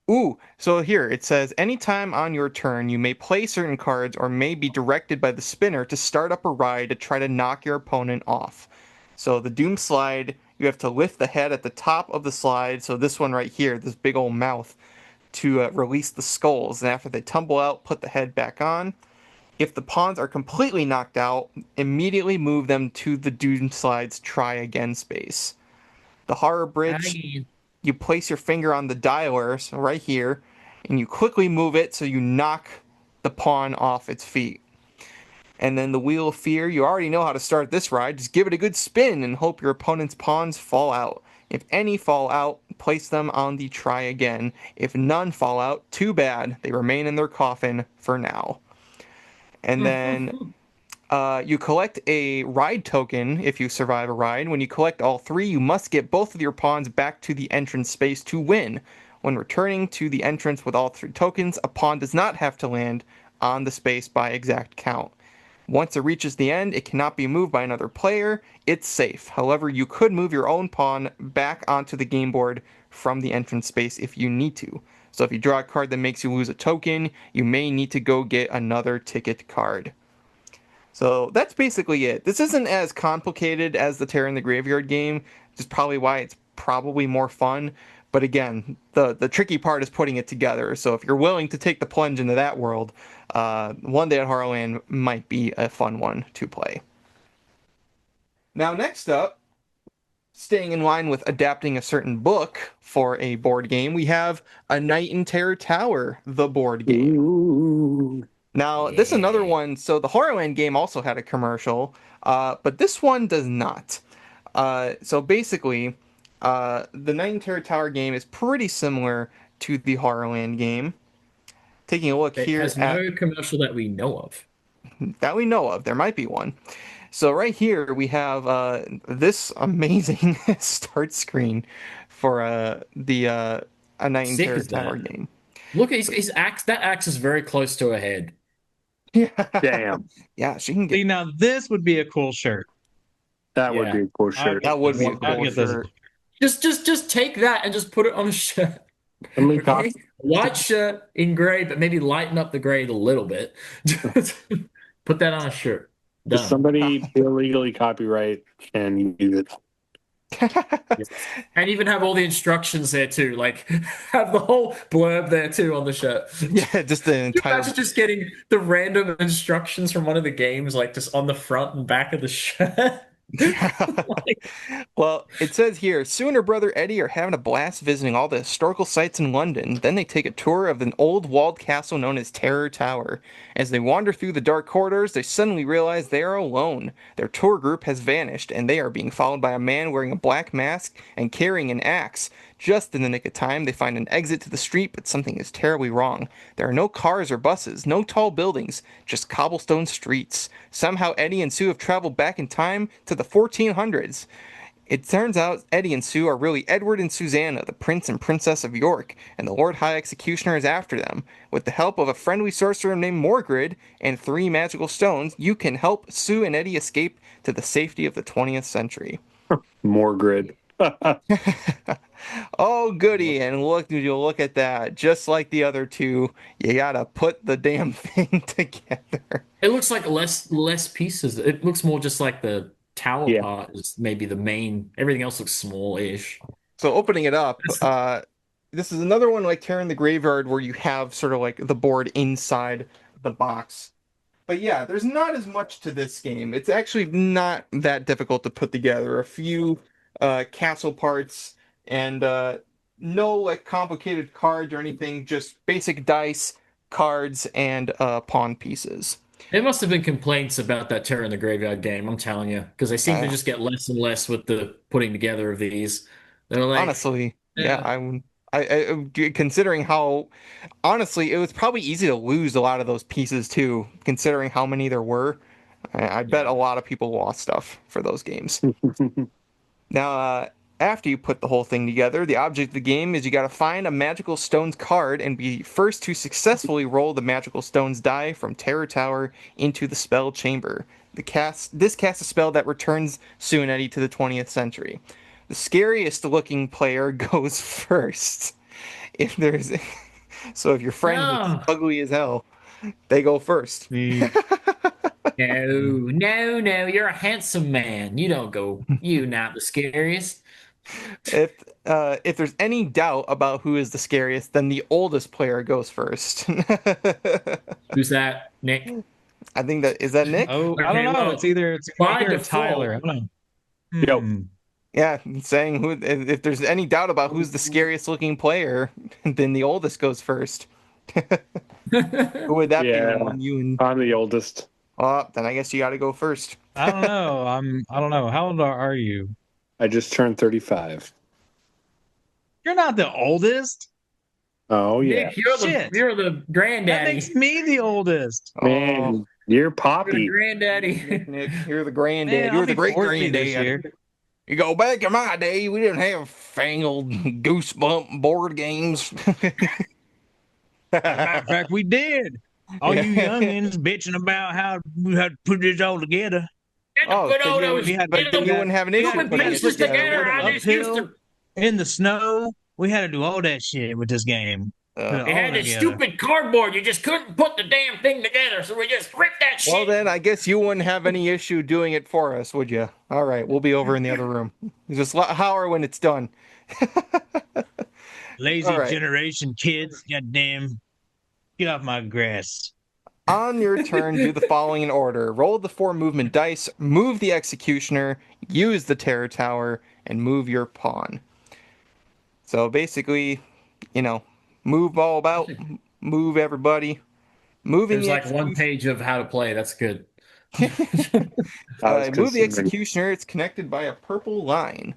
Ooh, so here it says, anytime on your turn, you may play certain cards or may be directed by the spinner to start up a ride to try to knock your opponent off. So the Doom Slide, you have to lift the head at the top of the slide. So this one right here, this big old mouth, to release the skulls. And after they tumble out, put the head back on. If the pawns are completely knocked out, immediately move them to the Doom Slide's try again space. The Horror Bridge, you place your finger on the dialer, so right here, and you quickly move it so you knock the pawn off its feet. And then the Wheel of Fear, you already know how to start this ride. Just give it a good spin and hope your opponent's pawns fall out. If any fall out, place them on the try again. If none fall out, too bad. They remain in their coffin for now. And then you collect a ride token if you survive a ride. When you collect all three, you must get both of your pawns back to the entrance space to win. When returning to the entrance with all three tokens, a pawn does not have to land on the space by exact count. Once it reaches the end, it cannot be moved by another player. It's safe. However, you could move your own pawn back onto the game board from the entrance space if you need to. So if you draw a card that makes you lose a token, you may need to go get another ticket card. So that's basically it. This isn't as complicated as the Terror in the Graveyard game, which is probably why it's probably more fun. But again, the tricky part is putting it together. So if you're willing to take the plunge into that world, One Day at Horrorland might be a fun one to play. Now, next up, staying in line with adapting a certain book for a board game, we have A Night in Terror Tower, the board game. Ooh. Now, this is another one. So the Horrorland game also had a commercial, but this one does not. So basically, the Night in Terror Tower game is pretty similar to the Horrorland game. Taking a look It here has no commercial that we know of. that we know of. There might be one. So right here we have this amazing start screen for the A Night in Sick Terror is that? Tower game. Look at his axe. That axe is very close to a head. Yeah. Damn, Yeah, she can See, get. now this would be a cool shirt. that would Yeah. be a cool shirt. That would be a I'd cool get this. shirt. Just take that and just put it on a shirt. Let me Okay, white shirt in gray, but maybe lighten up the gray a little bit. Put that on a shirt. Does Done. somebody illegally copyright and use it? And even have all the instructions there too. Like have the whole blurb there too on the shirt. Yeah, just the Can you entire. imagine just getting the random instructions from one of the games, like just on the front and back of the shirt? Well, it says here, Sue and her brother Eddie are having a blast visiting all the historical sites in London. Then they take a tour of an old walled castle known as Terror Tower. As they wander through the dark corridors, they suddenly realize they are alone. Their tour group has vanished, and they are being followed by a man wearing a black mask and carrying an axe. Just in the nick of time, they find an exit to the street, but something is terribly wrong. There are no cars or buses, no tall buildings, just cobblestone streets. Somehow Eddie and Sue have traveled back in time to the 1400s. It turns out Eddie and Sue are really Edward and Susanna, the Prince and Princess of York, and the Lord High Executioner is after them. With the help of a friendly sorcerer named Morgrid and 3 magical stones, you can help Sue and Eddie escape to the safety of the 20th century. More grid. Oh, goody, and you'll look at that. Just like the other two, you gotta put the damn thing together. It looks like less pieces. It looks more just like the tower Yeah. part is maybe the main. Everything else looks small-ish. So opening it up, this is another one like Terror in the Graveyard where you have sort of like the board inside the box. But yeah, there's not as much to this game. It's actually not that difficult to put together. A few castle parts and no like complicated cards or anything, just basic dice, cards, and pawn pieces. There must have been complaints about that Terror in the Graveyard game, I'm telling you, because they seem to just get less and less with the putting together of these. They're like, Honestly, yeah, yeah. considering how honestly it was probably easy to lose a lot of those pieces too, considering how many there were. I bet a lot of people lost stuff for those games. Now, after you put the whole thing together, the object of the game is you got to find a magical stones card and be first to successfully roll the magical stones die from Terror Tower into the spell chamber. This casts a spell that returns Sue and Eddie to the 20th century. The scariest looking player goes first. If there's so if your friend No. is ugly as hell, they go first. No, you're a handsome man. You don't go. You not the scariest. If there's any doubt about who is the scariest, then the oldest player goes first. Who's that, Nick? I think is that Nick? Oh, I Okay, don't know. well, It's either by Nick or default- Tyler. I don't know. Yo. Yeah, saying who. If there's any doubt about who's the scariest looking player, then the oldest goes first. Who would that Yeah. be? When you and I'm the oldest. then I guess you got to go first. I don't know. I don't know. How old are you? I just turned 35. You're not the oldest. Oh yeah, Nick, Shit. you're the That granddaddy. makes me the oldest. man, Oh, you're You're the Poppy. granddaddy. Nick, you're the granddad. Man, You're I'll the be great 40 this granddad. year. You go back in my day, we didn't have fangled goosebump board games. Matter of fact, we did. All you youngins bitching about how we had to put this all together. Oh, Put all then those we had- but then you wouldn't have an issue stupid putting it pieces together. together. I just used to. In the snow, we had to do all that shit with this game. Uh, They had all this together. stupid cardboard. You just couldn't put the damn thing together, so we just ripped that shit. Well, then I guess you wouldn't have any issue doing it for us, would you? All right, we'll be over in the other room. Just holler when it's done. Lazy All right. generation kids. Goddamn. Get off my grass. On your turn, do the following in order. Roll the 4 movement dice, move the executioner, use the terror tower, and move your pawn. So basically, move all about, move everybody. Moving There's the like one page of how to play. That's good. I was move the considering- executioner. It's connected by a purple line.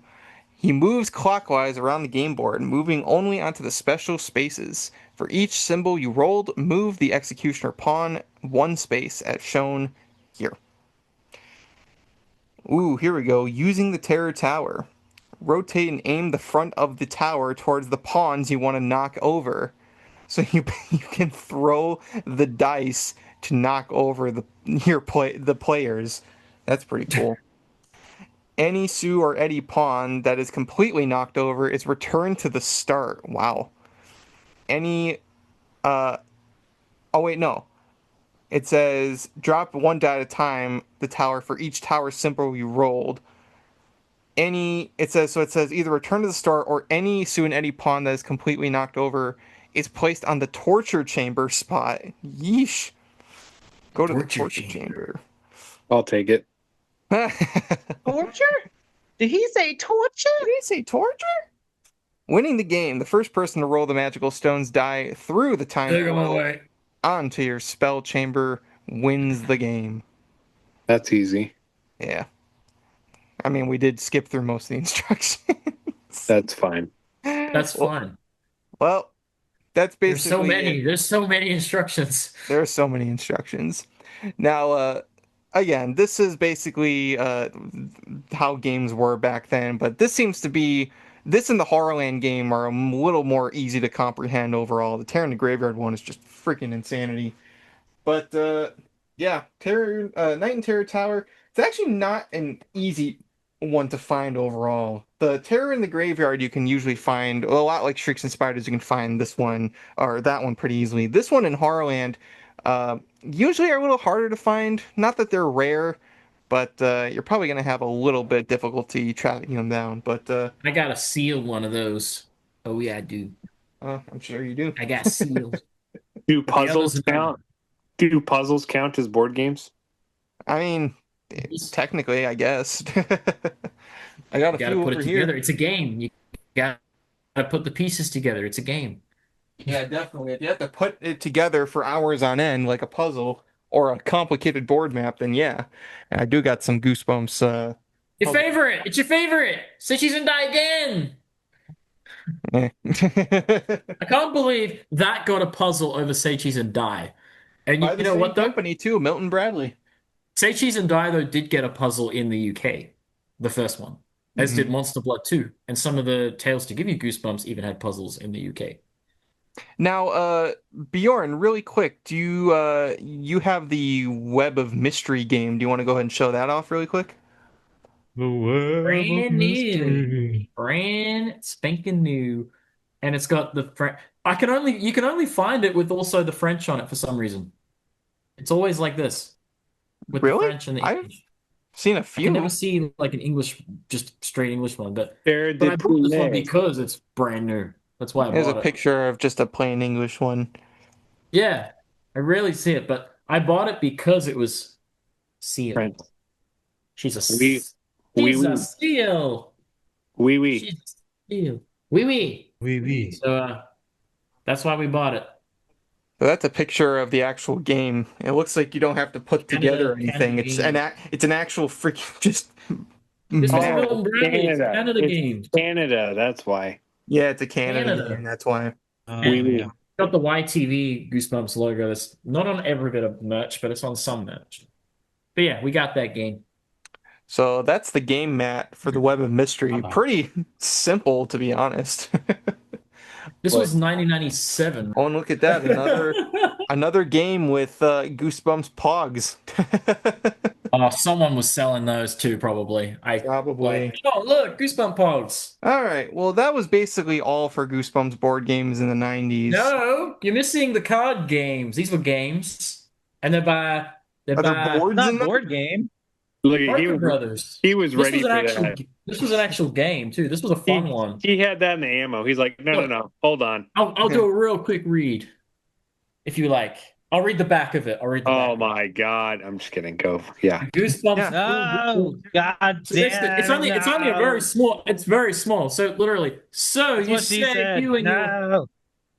He moves clockwise around the game board, moving only onto the special spaces. For each symbol you rolled, move the executioner pawn 1 space as shown here. Ooh, here we go. Using the terror tower. Rotate and aim the front of the tower towards the pawns you want to knock over. So you can throw the dice to knock over the players. That's pretty cool. Any Sue or Eddie pawn that is completely knocked over is returned to the start. Wow. Any oh wait, no. It says drop one die at a time the tower for each tower symbol you rolled. It says either return to the start or any Sue and Eddie pawn that is completely knocked over is placed on the torture chamber spot. Yeesh. Go to the torture chamber. I'll take it. Torture? Did he say torture? Did he say torture? Winning the game, the first person to roll the magical stones die through the timer onto your spell chamber wins the game. That's easy. Yeah. I mean, we did skip through most of the instructions. That's fine. That's fine. Well, that's basically There's so many instructions. There are so many instructions. Now, again, this is basically how games were back then, but this seems to be... This and the Horrorland game are a little more easy to comprehend overall. The Terror in the Graveyard one is just freaking insanity. But, yeah, Night in Terror Tower, it's actually not an easy one to find overall. The Terror in the Graveyard you can usually find, a lot like Shrieks and Spiders, you can find this one, or that one pretty easily. This one in Horrorland, usually are a little harder to find. Not that they're rare, but you're probably going to have a little bit difficulty tracking them down. But I got a sealed one of those. Oh, yeah, I do. I'm sure you do. I got sealed. Do puzzles count? Do puzzles count as board games? I mean, technically, I guess. I got a few put over it here. together. It's a game. You got to put the pieces together. It's a game. Yeah, definitely. If you have to put it together for hours on end, like a puzzle or a complicated board map, then yeah, I do got some Goosebumps. Your favorite. It's your favorite. Say Cheese and Die again. I can't believe that got a puzzle over Say Cheese and Die. And you know what, though? Company too, Milton Bradley. Say Cheese and Die, though, did get a puzzle in the UK, the first one, as did Monster Blood 2. And some of the Tales to Give You Goosebumps even had puzzles in the UK. Now, Bjorn, really quick, do you have the Web of Mystery game? Do you want to go ahead and show that off really quick? The Web Brand of new. Mystery. Brand spanking new. And it's got the you can only find it with also the French on it for some reason. It's always like this. With Really? the French and the I've English. seen a I few. can never see like an English, just straight English one, but There I bought this one because it's brand new. That's why I There's bought a it. picture of just a plain English one. Yeah, I rarely see it, but I bought it because it was sealed. Right. She's a Oui, she's oui. a seal. Wee wee. She's a seal. Wee wee. Oui, oui. So that's why we bought it. So that's a picture of the actual game. It looks like you don't have to put together anything. It's an actual freaking just. This was map. Milton Bradley. It's Canada It's game. Canada, that's why. Yeah, it's a Canada Canada. game. That's why. Yeah. Got the YTV Goosebumps logo. That's not on every bit of merch, but it's on some merch. But yeah, we got that game. So that's the game mat for the Web of Mystery. Pretty simple, to be honest. This was 1997. Oh, and look at that! Another game with Goosebumps Pogs. Oh, someone was selling those too, probably. Probably. Oh, look, Goosebump Pogs. All right. Well, that was basically all for Goosebumps board games in the 90s. No, you're missing the card games. These were games, and they're by Are there boards Not in them? board game. Look, Parker Brothers. he was ready This was for an actual. that. This was an actual game too. This was a fun one. He had that in the ammo. He's like, no, hold on. I'll do a real quick read, if you like. I'll read the back of it. I'll read the back. Oh my God. I'm just kidding. Go. Yeah. Goosebumps. Oh, God So it's only a very small. It's very small. So literally. So That's you what she say said.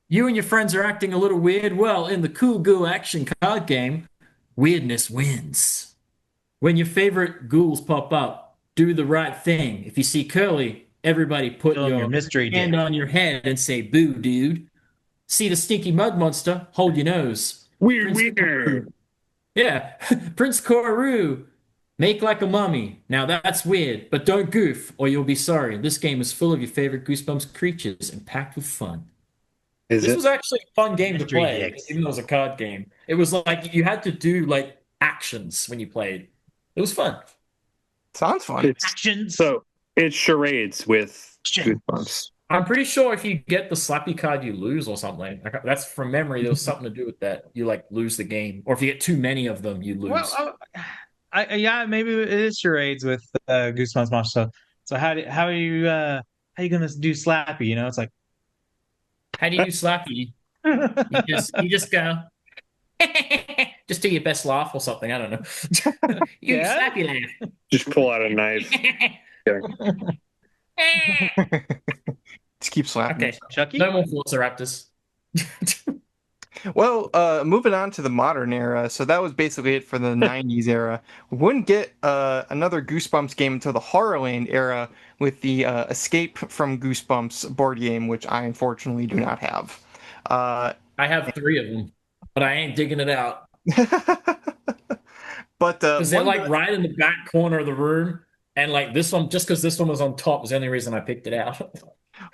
you and your friends are acting a little weird. Well, in the Cool Goo action card game, weirdness wins. When your favorite ghouls pop up, do the right thing. If you see Curly, everybody put Show 'em your your mystery hand dick. on your head and say, "Boo, dude." See the stinky mud monster? Hold your nose. Weird. Yeah, Prince Koru. Make like a mummy. Now that's weird, but don't goof or you'll be sorry. This game is full of your favorite Goosebumps creatures and packed with fun. Is This it? was actually a fun game to Mystery play, Dicks. even though it was a card game. It was like you had to do like actions when you played. It was fun. Sounds fun. Actions. So it's charades with Actions. Goosebumps. I'm pretty sure if you get the slappy card, you lose or something. Like, that's from memory. There was something to do with that. You like lose the game, or if you get too many of them, you lose. Well, yeah, maybe it is charades with Goosebumps Monster. So how you gonna do Slappy? You know, it's like How do you do slappy? You just go. Just do your best laugh or something. I don't know. You Yeah. slappy laugh. Just pull out a knife. Just keep slapping. Okay, Chucky. no more Velociraptors. Well, moving on to the modern era. So that was basically it for the 90s era. We wouldn't get another Goosebumps game until the Horrorland era with the Escape from Goosebumps board game, which I unfortunately do not have. I have 3 of them, but I ain't digging it out But because they're one like that- right in the back corner of the room, and like this one, just because this one was on top, was the only reason I picked it out.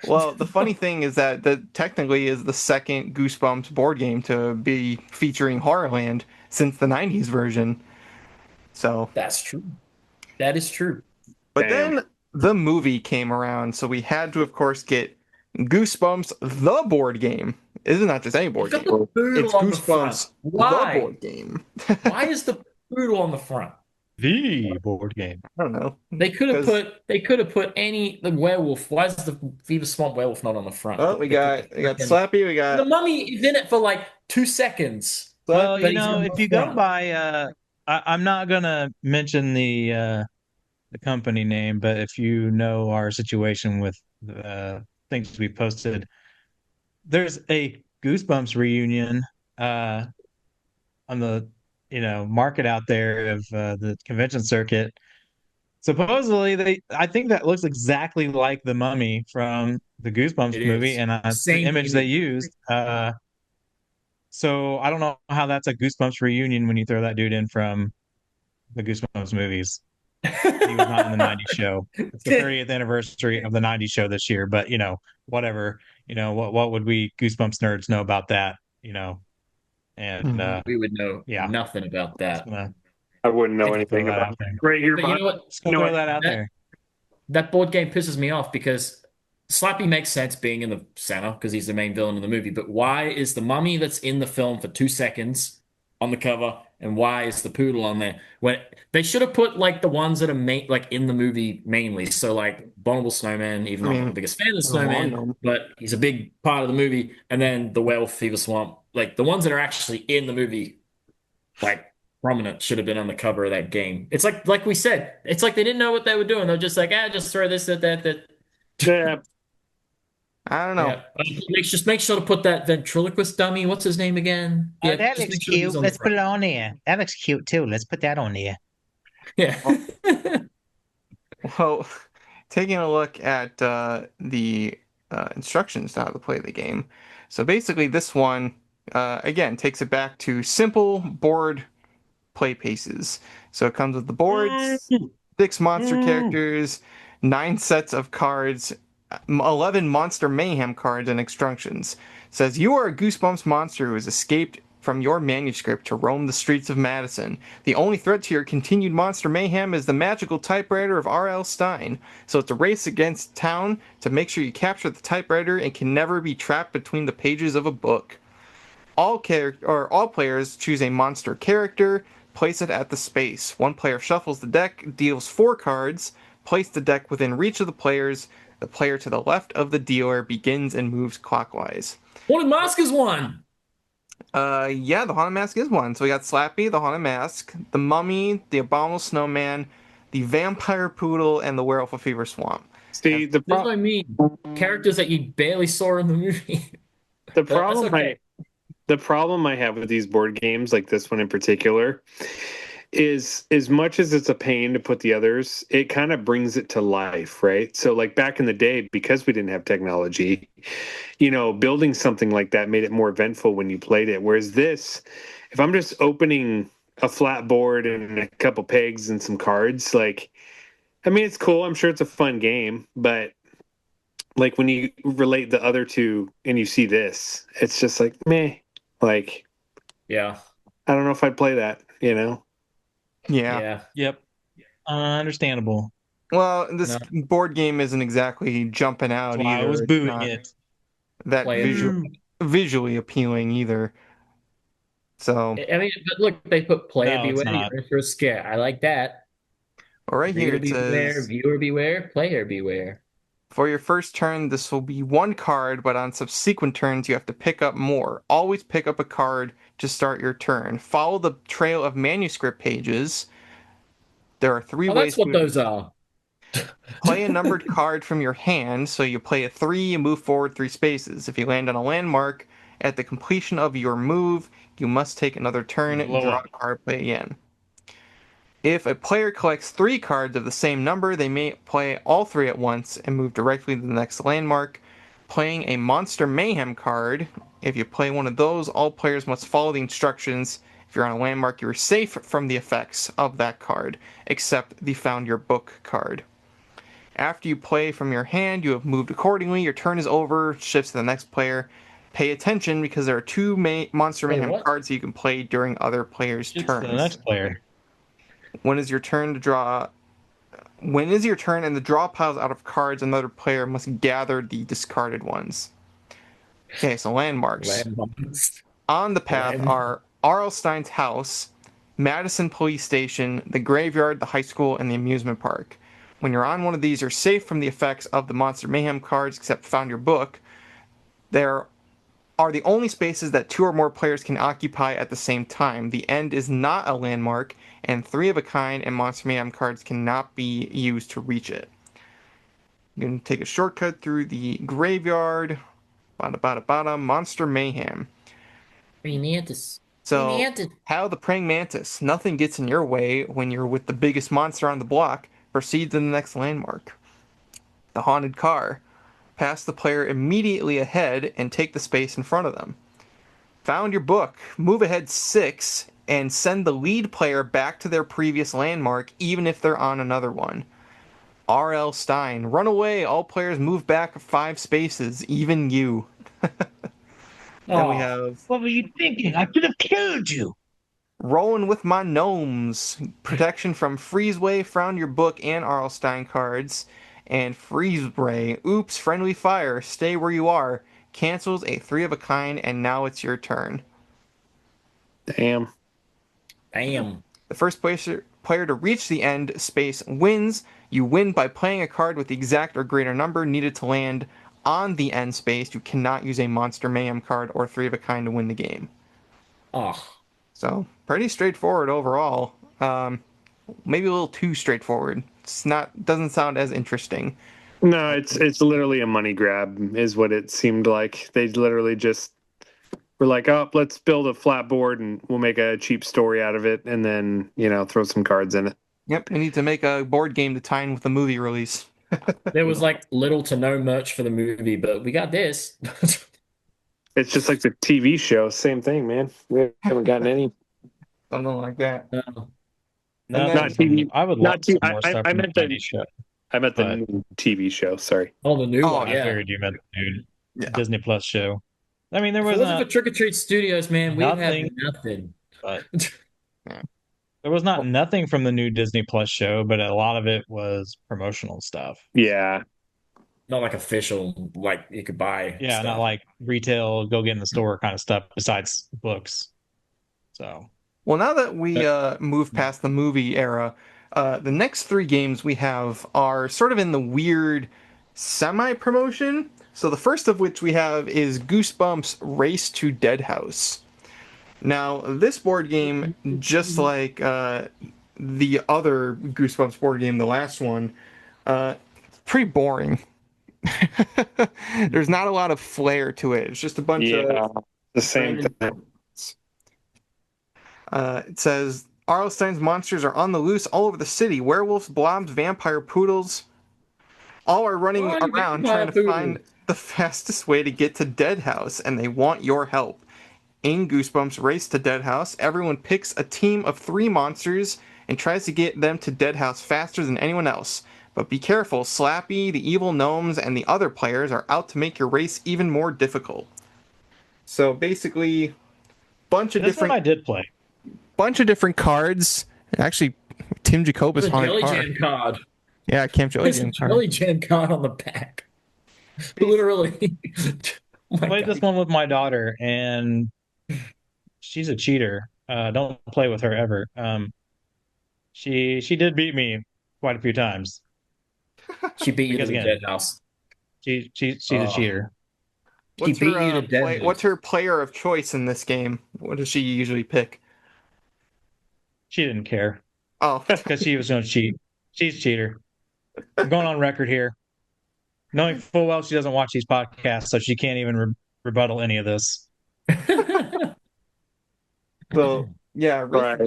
well, the funny thing is that technically is the second Goosebumps board game to be featuring Horrorland since the 90s version. So That's true. That is true. But Damn. then the movie came around, so we had to, of course, get Goosebumps the board game. It's not just any board It's got game. the poodle It's on the front. Goosebumps Why? the board game. Why is the poodle on the front? The board game. I don't know. They could have 'Cause- put the werewolf. Why is the Fever Swamp werewolf not on the front? Oh, we got freaking- Slappy. We The got mummy is in it for like 2 seconds. Well, But you he's know, on if the you go front. by, I'm not gonna mention the company name, but if you know our situation with things we posted, there's a Goosebumps reunion on the market out there of the convention circuit. Supposedly, I think that looks exactly like the Mummy from the Goosebumps It movie, is. and the Same image they image. used. So I don't know how that's a Goosebumps reunion when you throw that dude in from the Goosebumps movies. He was not in the 90s show. It's the 30th anniversary of the 90s show this year, but whatever. What would we Goosebumps nerds know about that? And We would know Yeah. nothing about that. I wouldn't know Throw anything that about out there. right here. But you know what? Just go You know throw what? that out there. That board game pisses me off because Slappy makes sense being in the center because he's the main villain of the movie. But why is the mummy that's in the film for 2 seconds on the cover, and why is the poodle on there? When they should have put like the ones that are like in the movie mainly. So like Abominable Snowman, even though I'm not the biggest fan of the Snowman, but he's a big part of the movie. And then the Werewolf Fever Swamp, like the ones that are actually in the movie, like prominent, should have been on the cover of that game. It's like we said, it's like they didn't know what they were doing. They're just like, just throw this at that. Yeah, I don't know. Yeah. Just make sure to put that ventriloquist dummy. What's his name again? Yeah, that just looks make sure he's cute. on the Let's put front. it on there. That looks cute too. Let's put that on there. Yeah. Well, taking a look at the instructions to how to play the game. So basically, this one again takes it back to simple board play paces. So it comes with the boards, 6 monster characters, 9 sets of cards, 11 monster mayhem cards, and instructions. It says you are a Goosebumps monster who has escaped from your manuscript to roam the streets of Madison. The only threat to your continued monster mayhem is the magical typewriter of R.L. Stine. So it's a race against town to make sure you capture the typewriter and can never be trapped between the pages of a book. All players choose a monster character, place it at the space. One player shuffles the deck, deals 4 cards, place the deck within reach of the players. The player to the left of the dealer begins and moves clockwise. Haunted Mask is one. Yeah, the Haunted Mask is one. So we got Slappy, the Haunted Mask, the Mummy, the Abominable Snowman, the Vampire Poodle, and the Werewolf of Fever Swamp. see That's what I mean. Characters that you barely saw in the movie. the That's problem okay. the problem I have with these board games, like this one in particular, is as much as it's a pain to put the others, it kind of brings it to life, right? So like back in the day, because we didn't have technology, building something like that made it more eventful when you played it. Whereas this, if I'm just opening a flat board and a couple pegs and some cards, it's cool. I'm sure it's a fun game, but like when you relate the other two and you see this, it's just like meh. Like Yeah. I don't know if I'd play that. Yeah. Yeah. Yep. Understandable. Well, this No. board game isn't exactly jumping out That's why either. I was It's booing not it. that Play it. visually appealing either. So, I mean, but look, they put player No, it's beware, not. you're in for a scare. I like that. well, right here Reader it beware, says, viewer beware, player beware. for your first turn, this will be one card, but on subsequent turns, you have to pick up more. Always pick up a card to start your turn. Follow the trail of manuscript pages. There are three Oh, ways that's what to those are. play a numbered card from your hand. So you play a 3, you move forward 3 spaces. If you land on a landmark at the completion of your move, you must take another turn, Blow draw up. a card, play again. If a player collects 3 cards of the same number, they may play all 3 at once and move directly to the next landmark. Playing a Monster Mayhem card, if you play one of those, all players must follow the instructions. If you're on a landmark, you're safe from the effects of that card, except the Found Your Book card. After you play from your hand, you have moved accordingly. Your turn is over, shifts to the next player. Pay attention because there are 2 Monster Wait, Mayhem what? cards that you can play during other players' It's the turns. next player. When is your turn to draw? When is your turn and the draw piles out of cards, another player must gather the discarded ones. Okay, so landmarks. Landmarks. On the path are R.L. Stein's house, Madison Police Station, the graveyard, the high school, and the amusement park. When you're on one of these, you're safe from the effects of the Monster Mayhem cards, except Found Your Book. There are the only spaces that 2 or more players can occupy at the same time. The end is not a landmark, and 3 of a kind and Monster Mayhem cards cannot be used to reach it. You can take a shortcut through the graveyard. Monster Mayhem. Mantis. So, how the praying mantis. Nothing gets in your way when you're with the biggest monster on the block. Proceed to the next landmark. The haunted car. Pass the player immediately ahead and take the space in front of them. Found Your Book. Move ahead 6 and send the lead player back to their previous landmark even if they're on another one. R.L. Stein. Run away. All players move back 5 spaces, even you. Then we have What were you thinking? I could have killed you. Rolling with My Gnomes. Protection from Freezeway, Found Your Book, and R.L. Stein cards. And Freeze Ray. Oops, Friendly Fire. Stay where you are. Cancels a 3 of a kind, and now it's your turn. Damn. The first player to reach the end space wins. You win by playing a card with the exact or greater number needed to land on the end space. You cannot use a Monster Mayhem card or 3 of a kind to win the game. Oh. So, pretty straightforward overall. Maybe a little too straightforward. Doesn't sound as interesting. No, it's literally a money grab, is what it seemed like. They literally just were like, "Oh, let's build a flat board and we'll make a cheap story out of it, and then throw some cards in it." Yep, we need to make a board game to tie in with the movie release. There was like little to no merch for the movie, but we got this. It's just like the TV show, same thing, man. We haven't gotten any. Something like that. No. No, Not TV. I would Not love some TV. more stuff I from meant the the 90s show. I meant the new TV show. Sorry. Oh, the new one. I Yeah. figured you meant the new Yeah. Disney Plus show. I mean, there If it was wasn't for Trick or Treat Studios, man, we'd have nothing. nothing. but there was not nothing from the new Disney Plus show, but a lot of it was promotional stuff. Yeah. Not like official, like you could buy. Yeah, stuff. not like retail, go get in the store kind of stuff. Besides books, so Well, now that we move past the movie era, the next 3 games we have are sort of in the weird semi-promotion. So the first of which we have is Goosebumps Race to Dead House. Now, this board game, just like the other Goosebumps board game, the last one, pretty boring. There's not a lot of flair to it. It's just a bunch of the same thing. It says R.L. Stein's monsters are on the loose all over the city. Werewolves, blobs, vampire poodles, all are running around trying to find the fastest way to get to Dead House, and they want your help. In Goosebumps Race to Dead House, everyone picks a team of 3 monsters and tries to get them to Dead House faster than anyone else. But be careful, Slappy, the evil gnomes, and the other players are out to make your race even more difficult. So basically, bunch of This one I did play. bunch of different cards. Actually, Tim Jacobus The on a Jelly card. Jam card. Yeah, Camp Jelly There's a Jam card. Jelly Jam card on the back. Literally. Oh my Played God. this one with my daughter, and she's a cheater. Don't play with her ever. She did beat me quite a few times. She beat you to Because the again, dead house. She's a cheater. She beat you to death. What's her player of choice in this game? What does she usually pick? She didn't care Oh, because she was going to cheat. She's a cheater. I'm going on record here, knowing full well she doesn't watch these podcasts, so she can't even rebuttal any of this. so yeah, Right.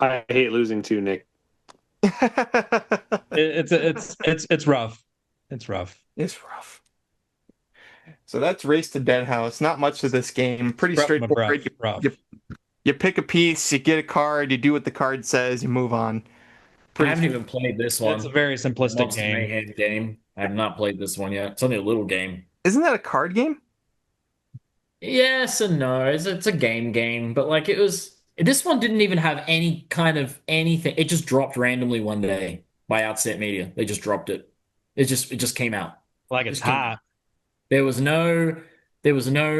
I hate losing too, Nick. It's rough. It's rough. It's rough. So that's Race to Dead House. Not much to this game. Pretty straightforward. Rough. You pick a piece, you get a card, you do what the card says, you move on. I haven't even played this one. It's a very simplistic Monster game. Mayhem game. I have not played this one yet. It's only a little game. Isn't that a card game? Yes and no. It's a game, but like it was. This one didn't even have any kind of anything. It just dropped randomly one day by Outset Media. They just dropped it. It just came out. Like it's Just came hot. out. There was no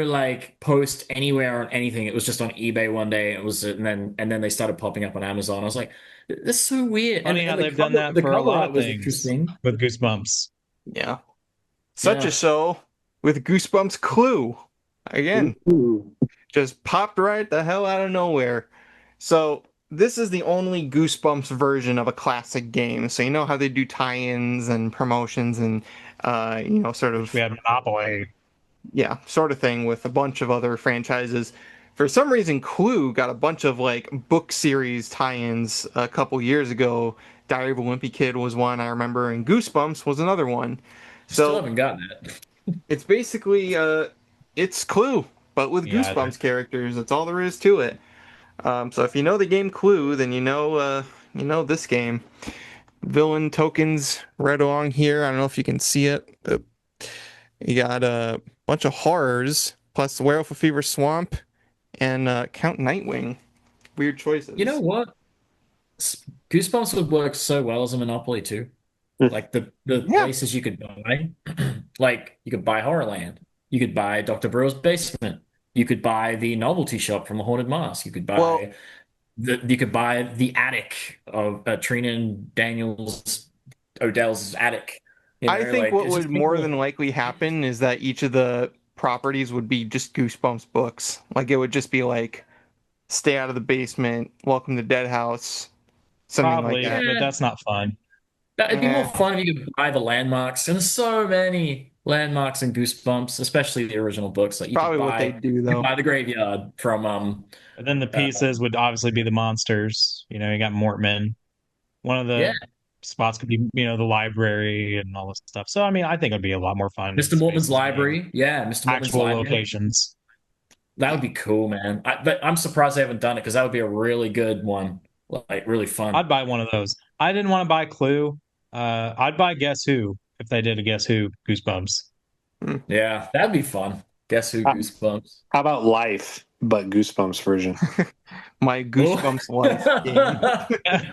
like post anywhere on anything. It was just on eBay one day. It was and then they started popping up on Amazon. I was like, this is so weird. Funny how the they've done cover- that for a cover lot art of was things interesting. with Goosebumps. Yeah. Such Yeah. a so with Goosebumps Clue. Again, just popped right the hell out of nowhere. So this is the only Goosebumps version of a classic game. So you know how they do tie-ins and promotions and sort of We had Monopoly. yeah, sort of thing with a bunch of other franchises. For some reason, Clue got a bunch of like book series tie-ins a couple years ago. Diary of a Wimpy Kid was one I remember, and Goosebumps was another one. Still So haven't gotten it. it's basically it's Clue, but with Yeah, Goosebumps characters. That's all there is to it. So if you know the game Clue, then you know this game. Villain tokens right along here. I don't know if you can see it. But you got a bunch of horrors plus the Werewolf of Fever Swamp and Count Nightwing. Weird choices. You know what? Goosebumps would work so well as a Monopoly too. Like the Yeah. places you could buy, like you could buy Horrorland, you could buy Dr. Brewer's basement, you could buy the novelty shop from the Haunted Mask, you could buy the attic of Trina and Odell's attic. I think like, what it's would just more people- than likely happen is that each of the properties would be just Goosebumps books. Like it would just be like Stay Out of the Basement, Welcome to Dead House, something Probably, like that. but that's not fun. It'd be more fun if you could buy the landmarks. And there's so many landmarks in Goosebumps, especially the original books. Like you Probably could what buy, they do you could though. buy the graveyard from And then the pieces would obviously be the monsters. You know, you got Mortman. One of the Yeah. spots could be, the library and all this stuff. So, I mean, I think it'd be a lot more fun. Mr. Mortman's library. Yeah, Mr. Mortman's Actual library. locations. That would be cool, man. But I'm surprised they haven't done it because that would be a really good one. Like really fun. I'd buy one of those. I didn't want to buy Clue. I'd buy Guess Who if they did a Guess Who Goosebumps. Yeah, that'd be fun. Guess who? Goosebumps. How about Life, but Goosebumps version? My Goosebumps life game.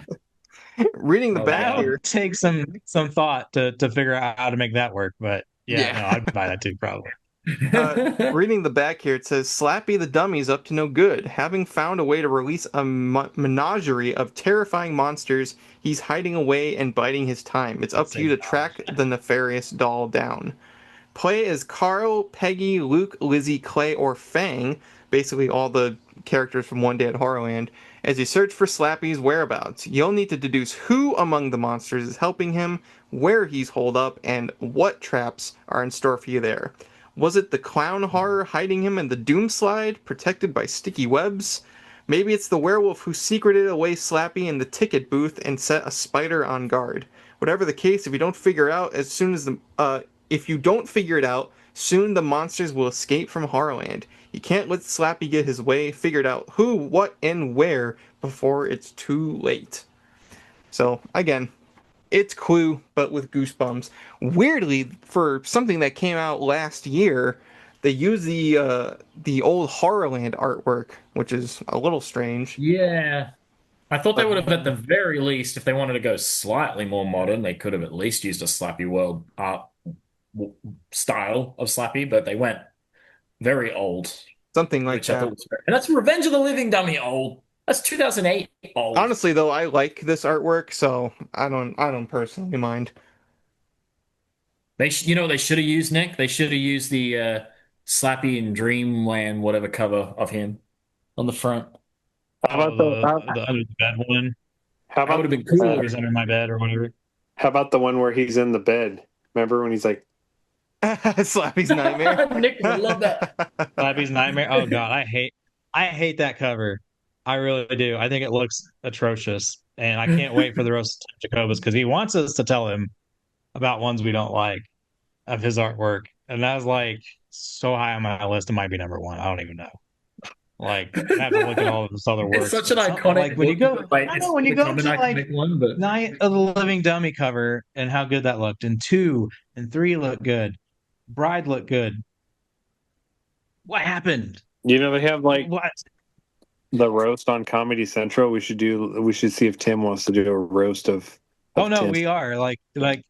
Reading the Oh, back wow. here. It'd take some thought to figure out how to make that work. But Yeah. no, I'd buy that too, probably. Reading the back here, it says Slappy the Dummy's up to no good. Having found a way to release a menagerie of terrifying monsters, he's hiding away and biding his time. It's up to you to track the nefarious doll down. Play as Carl, Peggy, Luke, Lizzie, Clay, or Fang, basically all the characters from One Day at Horrorland, as you search for Slappy's whereabouts. You'll need to deduce who among the monsters is helping him, where he's holed up, and what traps are in store for you there. Was it the clown horror hiding him in the doom slide, protected by sticky webs? Maybe it's the werewolf who secreted away Slappy in the ticket booth and set a spider on guard. Whatever the case, if you don't figure out as soon as if you don't figure it out, soon the monsters will escape from Horrorland. You can't let Slappy get his way. Figure it out who, what, and where before it's too late. So again, It's Clue, but with Goosebumps. Weirdly, for something that came out last year, they use the old Horrorland artwork, which is a little strange. Yeah. I thought they would have, at the very least, if they wanted to go slightly more modern, they could have at least used a Slappy World art style of Slappy, but they went very old, Something like which I that. thought was very, and that's Revenge of the Living Dummy old. That's 2008 old. Honestly, though, I like this artwork, so I don't personally mind. You know what they should have used, Nick? They should have used the Slappy and Dreamland whatever cover of him on the front. How about the under the bed one? how That about would have been cool. He's under my bed or whatever. how about the one where he's in the bed? Remember when he's like, Slappy's Nightmare. Nick would love that. Slappy's Nightmare. Oh god, I hate that cover. I really do. I think it looks atrocious, and I can't wait for the roast of Jacobus because he wants us to tell him about ones we don't like of his artwork, and that was like so high on my list. It might be number one. I don't even know. Like, I have to look at all of this other work. It's such an iconic. Like when you go, like, I know when you go to like one, but Night of the Living Dummy cover and how good that looked, and 2 and 3 looked good. Bride looked good. What happened? you know, they have like What? the roast on Comedy Central. We should see if Tim wants to do a roast of Oh no, Tim. we are wait,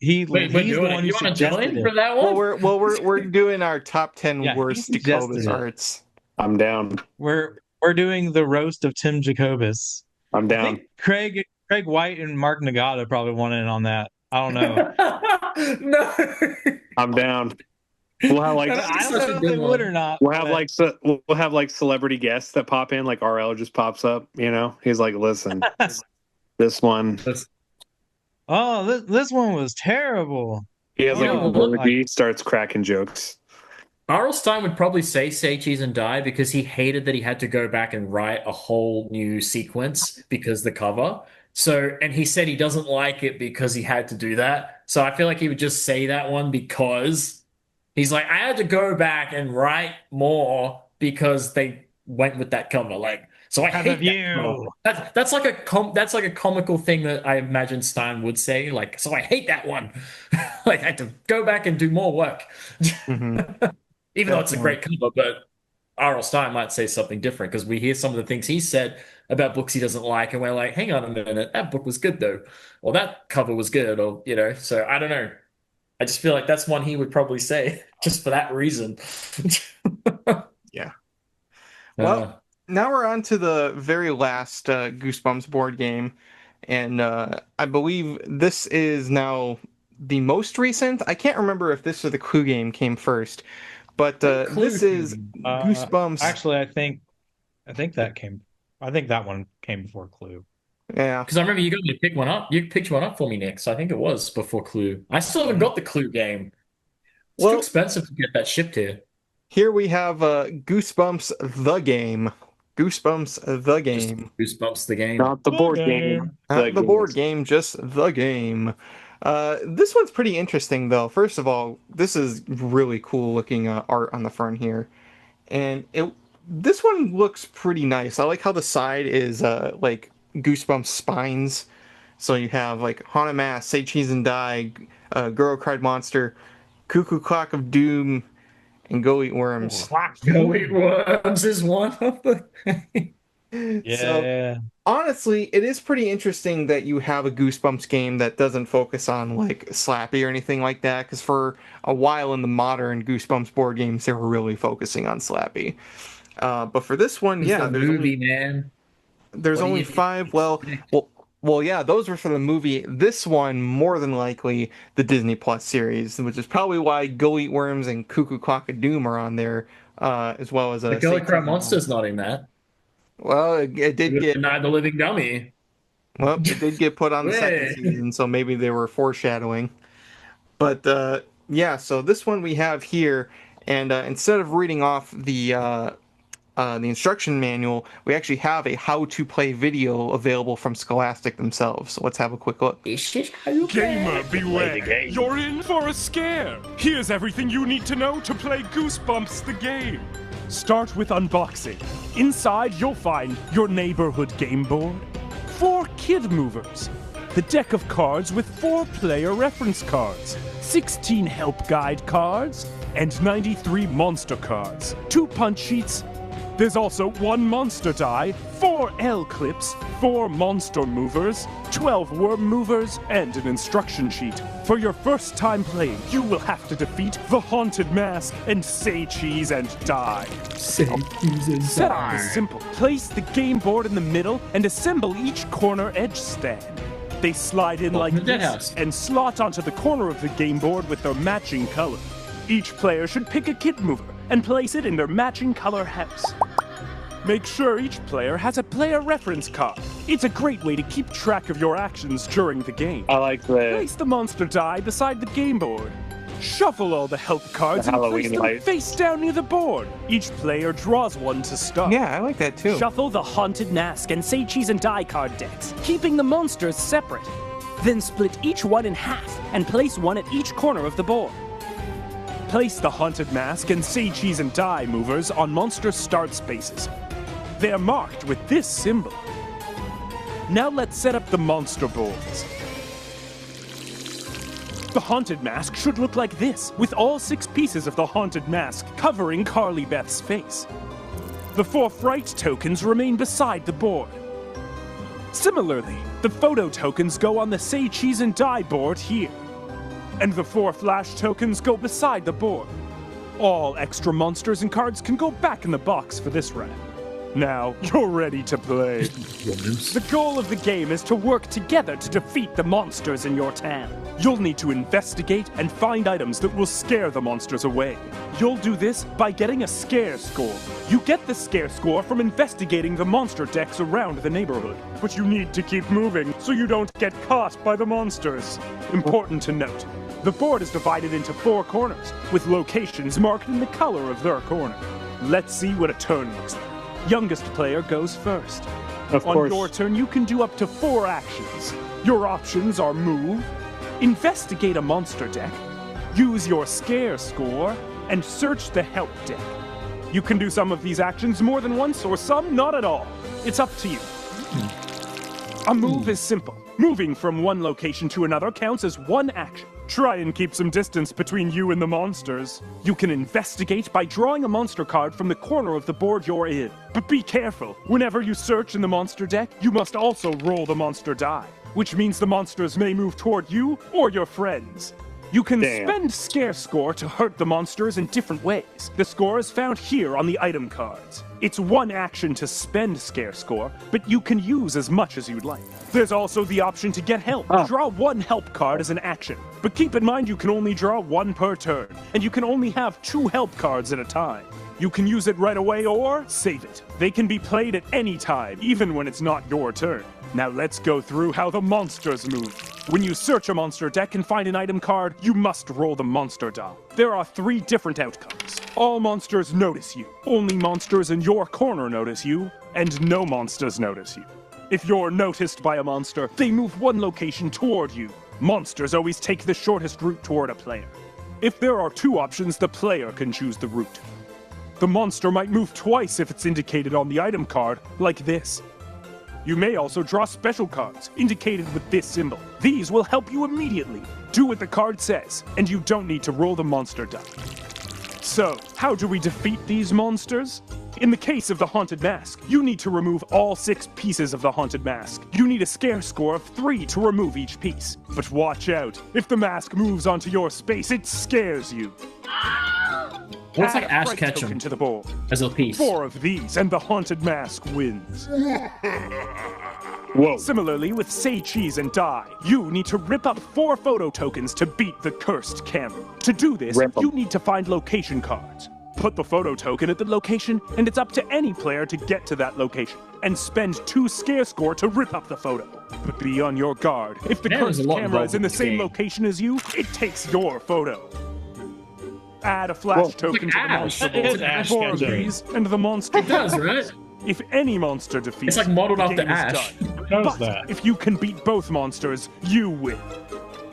he's we're the doing one it. who You want to suggested join for it. that one? We're doing our top 10 Yeah, he worst suggested Jacobus it. arts. I'm down. We're doing the roast of Tim Jacobus. I'm I down. think Craig White and Mark Nagata probably won in on that. I don't know. No. I'm down. We'll have like I don't such a know if good they one. would or not. we'll have but- like we'll have like celebrity guests that pop in. Like RL just pops up. You know, he's like, listen, this one. Oh, this one was terrible. He has like Oh, a like- orgy, starts cracking jokes. R.L. Stein would probably say Cheese and Die because he hated that he had to go back and write a whole new sequence because the cover. So, and he said he doesn't like it because he had to do that. So I feel like he would just say that one because he's like, I had to go back and write more because they went with that cover. Like, so I Have hate a that view. cover. That's like a comical thing that I imagine Stein would say. Like, so I hate that one. Like, I had to go back and do more work. Mhm. Even though it's a great cover, but R.L. Stein might say something different because we hear some of the things he said about books he doesn't like, and we're like, hang on a minute, that book was good though, or that cover was good, or you know. So I don't know. I just feel like that's one he would probably say just for that reason. Yeah. Well, now we're on to the very last Goosebumps board game, and I believe this is now the most recent. I can't remember if this or the Clue game came first, but this is Goosebumps. Actually, I think that one came before Clue. Yeah. Because I remember you got me to pick one up. You picked one up for me, Nick. So I think it was before Clue. I still haven't got the Clue game. It's too expensive to get that shipped here. Here we have Goosebumps the game. Goosebumps the game. Just Goosebumps the game. Not the board game. Not the board game, just the game. This one's pretty interesting, though. First of all, this is really cool looking art on the front here, and this one looks pretty nice. I like how the side is like Goosebumps spines. So you have like Haunted Mass, Say Cheese and Die, Girl Cried Monster, Cuckoo Clock of Doom, and Go Eat Worms. Go Eat Worms is one of the. Yeah. So, honestly, it is pretty interesting that you have a Goosebumps game that doesn't focus on like Slappy or anything like that, because for a while in the modern Goosebumps board games, they were really focusing on Slappy. But for this one, It's yeah, the movie, man. there's What do only you- 5. Well, yeah, those were for the movie. This one, more than likely, the Disney Plus series, which is probably why Go Eat Worms and Cuckoo Clock of Doom are on there, as well as The Girl Cry Monster's not in that. Well, it did get Night of the Living Dummy. Well, it did get put on the second season, so maybe they were foreshadowing. But yeah, so this one we have here, and instead of reading off the instruction manual, we actually have a how-to-play video available from Scholastic themselves. So let's have a quick look. Gamer beware! You're in for a scare! Here's everything you need to know to play Goosebumps the game. Start with unboxing. Inside, you'll find your neighborhood game board, 4 kid movers, the deck of cards with 4 player reference cards, 16 help guide cards, and 93 monster cards, 2 punch sheets. There's also 1 monster die, 4 L clips, 4 monster movers, 12 worm movers, and an instruction sheet. For your first time playing, you will have to defeat the Haunted Mask and say cheese and die. Setup is simple. Place the game board in the middle and assemble each corner edge stand. They slide in like this and slot onto the corner of the game board with their matching color. Each player should pick a kit mover and place it in their matching color house. Make sure each player has a player reference card. It's a great way to keep track of your actions during the game. I like that. Place the monster die beside the game board. Shuffle all the help cards and place them face down near the board. Each player draws one to start. Yeah, I like that too. Shuffle the Haunted Mask and Say Cheese and Die card decks, keeping the monsters separate. Then split each one in half and place one at each corner of the board. Place the Haunted Mask and Say Cheese and Die movers on monster start spaces. They are marked with this symbol. Now let's set up the monster boards. The Haunted Mask should look like this, with all 6 pieces of the Haunted Mask covering Carly Beth's face. The 4 Fright tokens remain beside the board. Similarly, the photo tokens go on the Say Cheese and Die board here. And the 4 Flash tokens go beside the board. All extra monsters and cards can go back in the box for this round. Now, you're ready to play. The goal of the game is to work together to defeat the monsters in your town. You'll need to investigate and find items that will scare the monsters away. You'll do this by getting a scare score. You get the scare score from investigating the monster decks around the neighborhood. But you need to keep moving so you don't get caught by the monsters. Important to note, the board is divided into 4 corners, with locations marked in the color of their corner. Let's see what a turn looks like. Youngest player goes first. Of course. On your turn, you can do up to 4 actions. Your options are move, investigate a monster deck, use your scare score, and search the help deck. You can do some of these actions more than once or some not at all. It's up to you. A move is simple. Moving from one location to another counts as one action. Try and keep some distance between you and the monsters. You can investigate by drawing a monster card from the corner of the board you're in. But be careful. Whenever you search in the monster deck, you must also roll the monster die, which means the monsters may move toward you or your friends. You can spend scare score to hurt the monsters in different ways. The score is found here on the item cards. It's one action to spend scare score, but you can use as much as you'd like. There's also the option to get help. Draw 1 help card as an action, but keep in mind you can only draw 1 per turn, and you can only have 2 help cards at a time. You can use it right away or save it. They can be played at any time, even when it's not your turn. Now let's go through how the monsters move. When you search a monster deck and find an item card, you must roll the monster die. There are 3 different outcomes. All monsters notice you, only monsters in your corner notice you, and no monsters notice you. If you're noticed by a monster, they move 1 location toward you. Monsters always take the shortest route toward a player. If there are 2 options, the player can choose the route. The monster might move twice if it's indicated on the item card, like this. You may also draw special cards, indicated with this symbol. These will help you immediately. Do what the card says, and you don't need to roll the monster die. So, how do we defeat these monsters? In the case of the Haunted Mask, you need to remove all 6 pieces of the Haunted Mask. You need a scare score of 3 to remove each piece. But watch out, if the mask moves onto your space, it scares you. What's like Ash Ketchum to the board as a piece? 4 of these, and the Haunted Mask wins. Whoa. Similarly, with Say Cheese and Die, you need to rip up 4 photo tokens to beat the cursed camera. To do this, you need to find location cards. Put the photo token at the location, and it's up to any player to get to that location, and spend 2 scare score to rip up the photo. But be on your guard. If the cursed camera is in the same location as you, it takes your photo. Add a flash token to the monster board. 4 of these, and the monster. It does, right? If any monster defeats, it's like modeled the after game is Ash. done. But if you can beat both monsters, you win.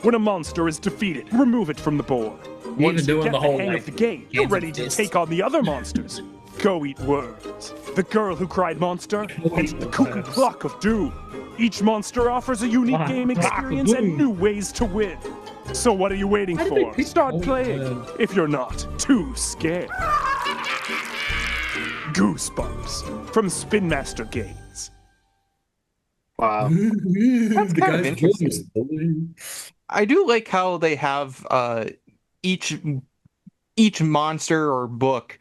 When a monster is defeated, remove it from the board. Once you get the hang of the game, you're ready to take on the other monsters. Go eat worms. The girl who cried monster, and the cuckoo clock of doom. Each monster offers a unique game experience and new ways to win. So what are you waiting for? Start playing, if you're not too scared. Goosebumps from Spin Master Games. Wow. That's kind of interesting. I do like how they have each monster or book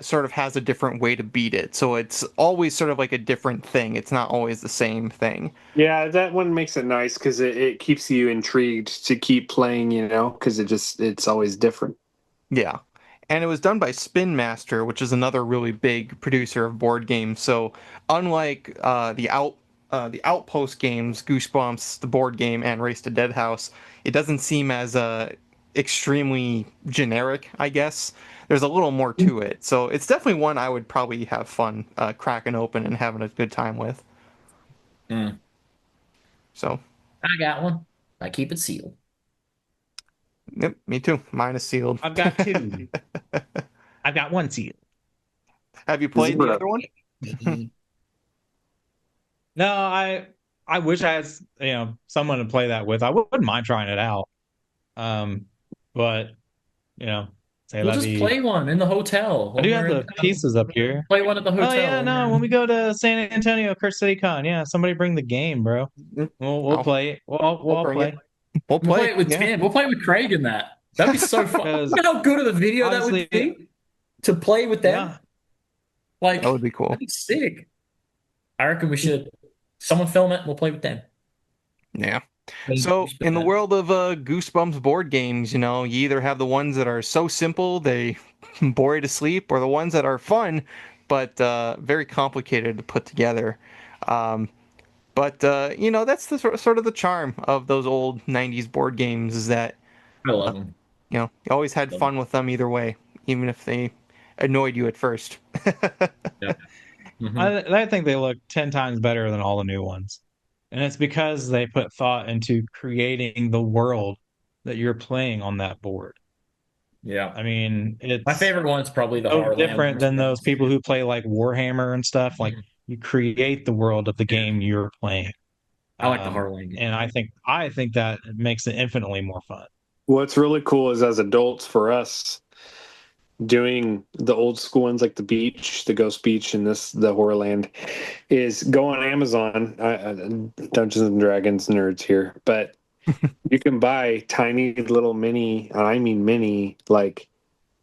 sort of has a different way to beat it. So it's always sort of like a different thing. It's not always the same thing. Yeah, that one makes it nice because it keeps you intrigued to keep playing, because it's always different. Yeah. And it was done by Spin Master, which is another really big producer of board games. So unlike the Outpost games, Goosebumps, the board game, and Race to Dead House, it doesn't seem as extremely generic, I guess. There's a little more to it. So it's definitely one I would probably have fun cracking open and having a good time with. So I got one. I keep it sealed. Yep, me too. Mine is sealed. I've got 2. I've got 1 sealed. Have you played the other one? No, I wish I had someone to play that with. I wouldn't mind trying it out. But we'll just play one in the hotel. I do have the pieces up here. Play one at the hotel. Oh yeah, no. When we go to San Antonio, Curse City Con, yeah, somebody bring the game, bro. We'll play it. We'll play. We'll play it with Tim. We'll play with Craig in that. That'd be so fun. Look how good of a video that would be to play with them. Yeah. Like that would be cool. That'd be sick. I reckon we should. Someone film it. We'll play with them. Yeah. So in the world of Goosebumps board games, you either have the ones that are so simple they bore you to sleep, or the ones that are fun but very complicated to put together. But that's the sort of the charm of those old 90s board games, is that I love them. You always had fun with them either way, even if they annoyed you at first. Yeah. Mm-hmm. I think they look 10 times better than all the new ones. And it's because they put thought into creating the world that you're playing on that board. Yeah. I mean, it's my favorite one is probably the Horrorland. Different than those people who play like Warhammer and stuff. Like you create the world of the game you're playing. I like the Horrorland game. And I think that makes it infinitely more fun. What's really cool is, as adults, for us, doing the old school ones like the beach, the ghost beach, and the Horrorland, is go on Amazon. Dungeons and Dragons nerds here, but you can buy tiny little mini like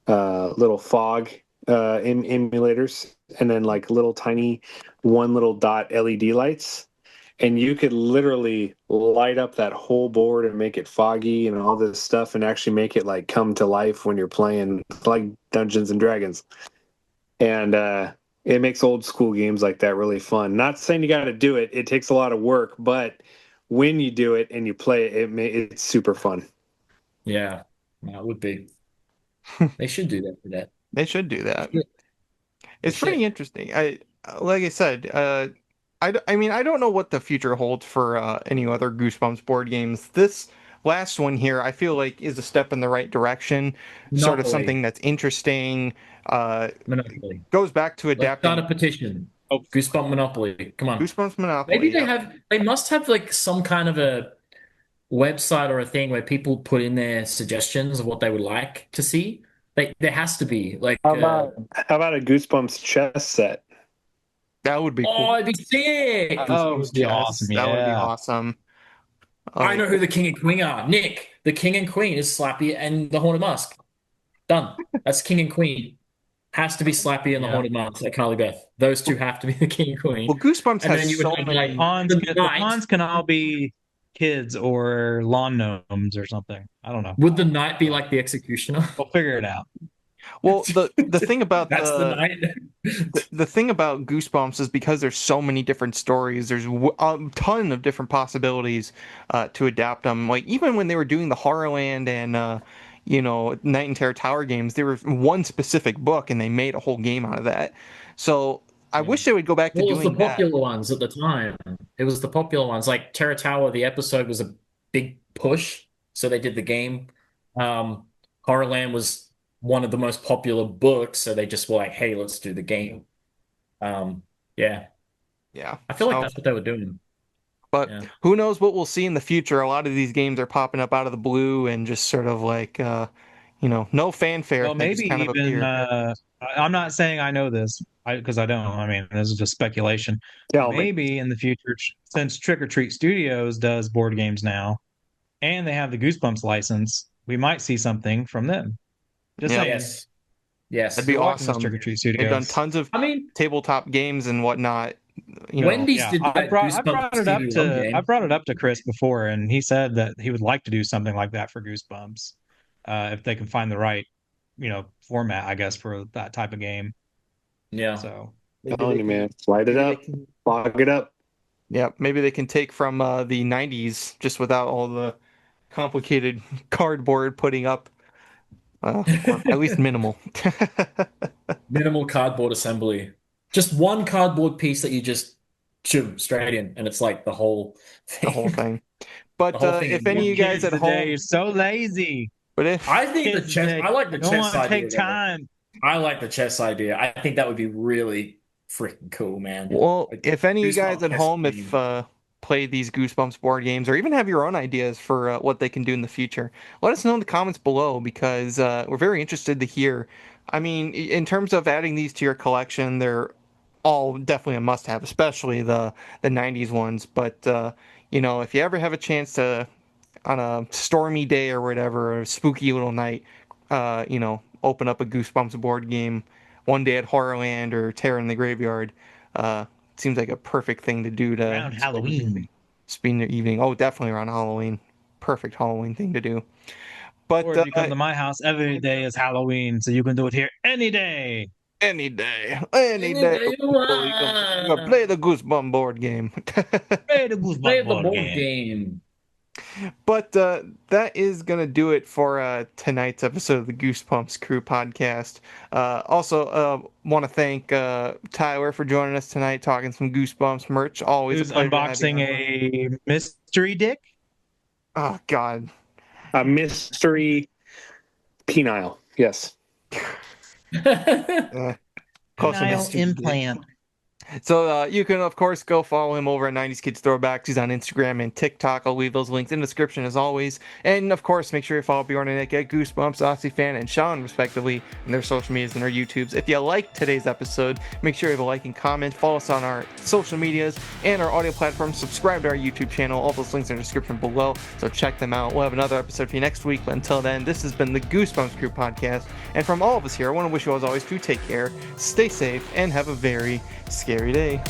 little fog emulators, and then like little tiny one little dot LED lights, and you could literally light up that whole board and make it foggy and all this stuff, and actually make it like come to life when you're playing like Dungeons and Dragons. And it makes old school games like that really fun. Not saying you got to do it; it takes a lot of work, but when you do it and you play it, it's super fun. Yeah, that would be. They should do that for that. They should do that. It's pretty interesting. Like I said, I mean, I don't know what the future holds for any other Goosebumps board games. This last one here, I feel like, is a step in the right direction. Monopoly. Sort of something that's interesting. Monopoly goes back to adapting. Let's start a petition. Oh, Goosebumps Monopoly. Come on. Goosebumps Monopoly. Maybe they must have like some kind of a website or a thing where people put in their suggestions of what they would like to see. There has to be like. How about a Goosebumps chess set? That would be cool. Oh, it'd be sick. Oh, it would be awesome. That would be awesome. I know who the king and queen are. Nick, the king and queen is Slappy and the Haunted Mask. Done. That's king and queen. Has to be Slappy and the Haunted Mask at Carly Beth. Those two have to be the king and queen. Well, Goosebumps and has so many. The pawns can all be kids or lawn gnomes or something. I don't know. Would the knight be like the executioner? We'll figure it out. Well, the thing about That's the night. the thing about Goosebumps is because there's so many different stories. There's a ton of different possibilities to adapt them. Like even when they were doing the Horrorland and Night and Terror Tower games, there was one specific book and they made a whole game out of that. So I wish they would go back to doing that. It was the popular ones at the time. It was the popular ones. Like Terror Tower, the episode was a big push, so they did the game. Horrorland was one of the most popular books, so they just were like, hey, let's do the game. Yeah. I feel like that's what they were doing. But who knows what we'll see in the future? A lot of these games are popping up out of the blue and just sort of like, no fanfare. Well, they just maybe kind of even appear. I'm not saying I know this because I don't. I mean, this is just speculation. Tell me. Maybe in the future, since Trick or Treat Studios does board games now, and they have the Goosebumps license, we might see something from them. Just saying. Yes, That'd be You're watching awesome. those Trick or Treat Studios. They've done tons of tabletop games and whatnot. Wendy's did that I brought Goosebumps it up TV1 to game. I brought it up to Chris before, and he said that he would like to do something like that for Goosebumps, if they can find the right, format, I guess, for that type of game. Yeah. So, telling you, man, light it up, log it up. Yeah, maybe they can take from the 90s just without all the complicated cardboard putting up, or at least minimal. Minimal cardboard assembly. Just one cardboard piece that you just shoot straight in, and it's like the whole thing. The whole thing. But whole thing if any of you guys at home, you're so lazy. But if I think the chess, I like the chess idea. Take time. I like the chess idea. I think that would be really freaking cool, man. Well, Like, if any of you guys at Goosebumps home chess have played these Goosebumps board games, or even have your own ideas for what they can do in the future, let us know in the comments below, because we're very interested to hear. I mean, in terms of adding these to your collection, they're all definitely a must-have, especially the 90s ones. But if you ever have a chance to, on a stormy day or whatever, or a spooky little night, open up a Goosebumps board game one day at Horrorland or Terror in the Graveyard, seems like a perfect thing to do to Around Halloween. spend your evening. Oh, definitely around Halloween. Perfect Halloween thing to do. But Or if you come to my house, every day is Halloween, so you can do it here any day. Any day. You can play the Goosebumps board game. Play the Goosebumps Play the board board game. game. But that is going to do it for tonight's episode of the Goosebumps Crew Podcast. Also, want to thank Tyler for joining us tonight, talking some Goosebumps merch. Always Who's a pleasure unboxing a mystery dick? Oh, God. A mystery penile. Yes. Penile implant. So you can, of course, go follow him over at 90sKidThrowbacks. He's on Instagram and TikTok. I'll leave those links in the description as always. And, of course, make sure you follow Bjorn and Nick at Goosebumps, Aussie Fan, and Sean, respectively, in their social medias and their YouTubes. If you liked today's episode, make sure you have a like and comment. Follow us on our social medias and our audio platforms. Subscribe to our YouTube channel. All those links in the description below, so check them out. We'll have another episode for you next week. But until then, this has been the Goosebumps Crew Podcast. And from all of us here, I want to wish you, as always, to take care, stay safe, and have a very scary day.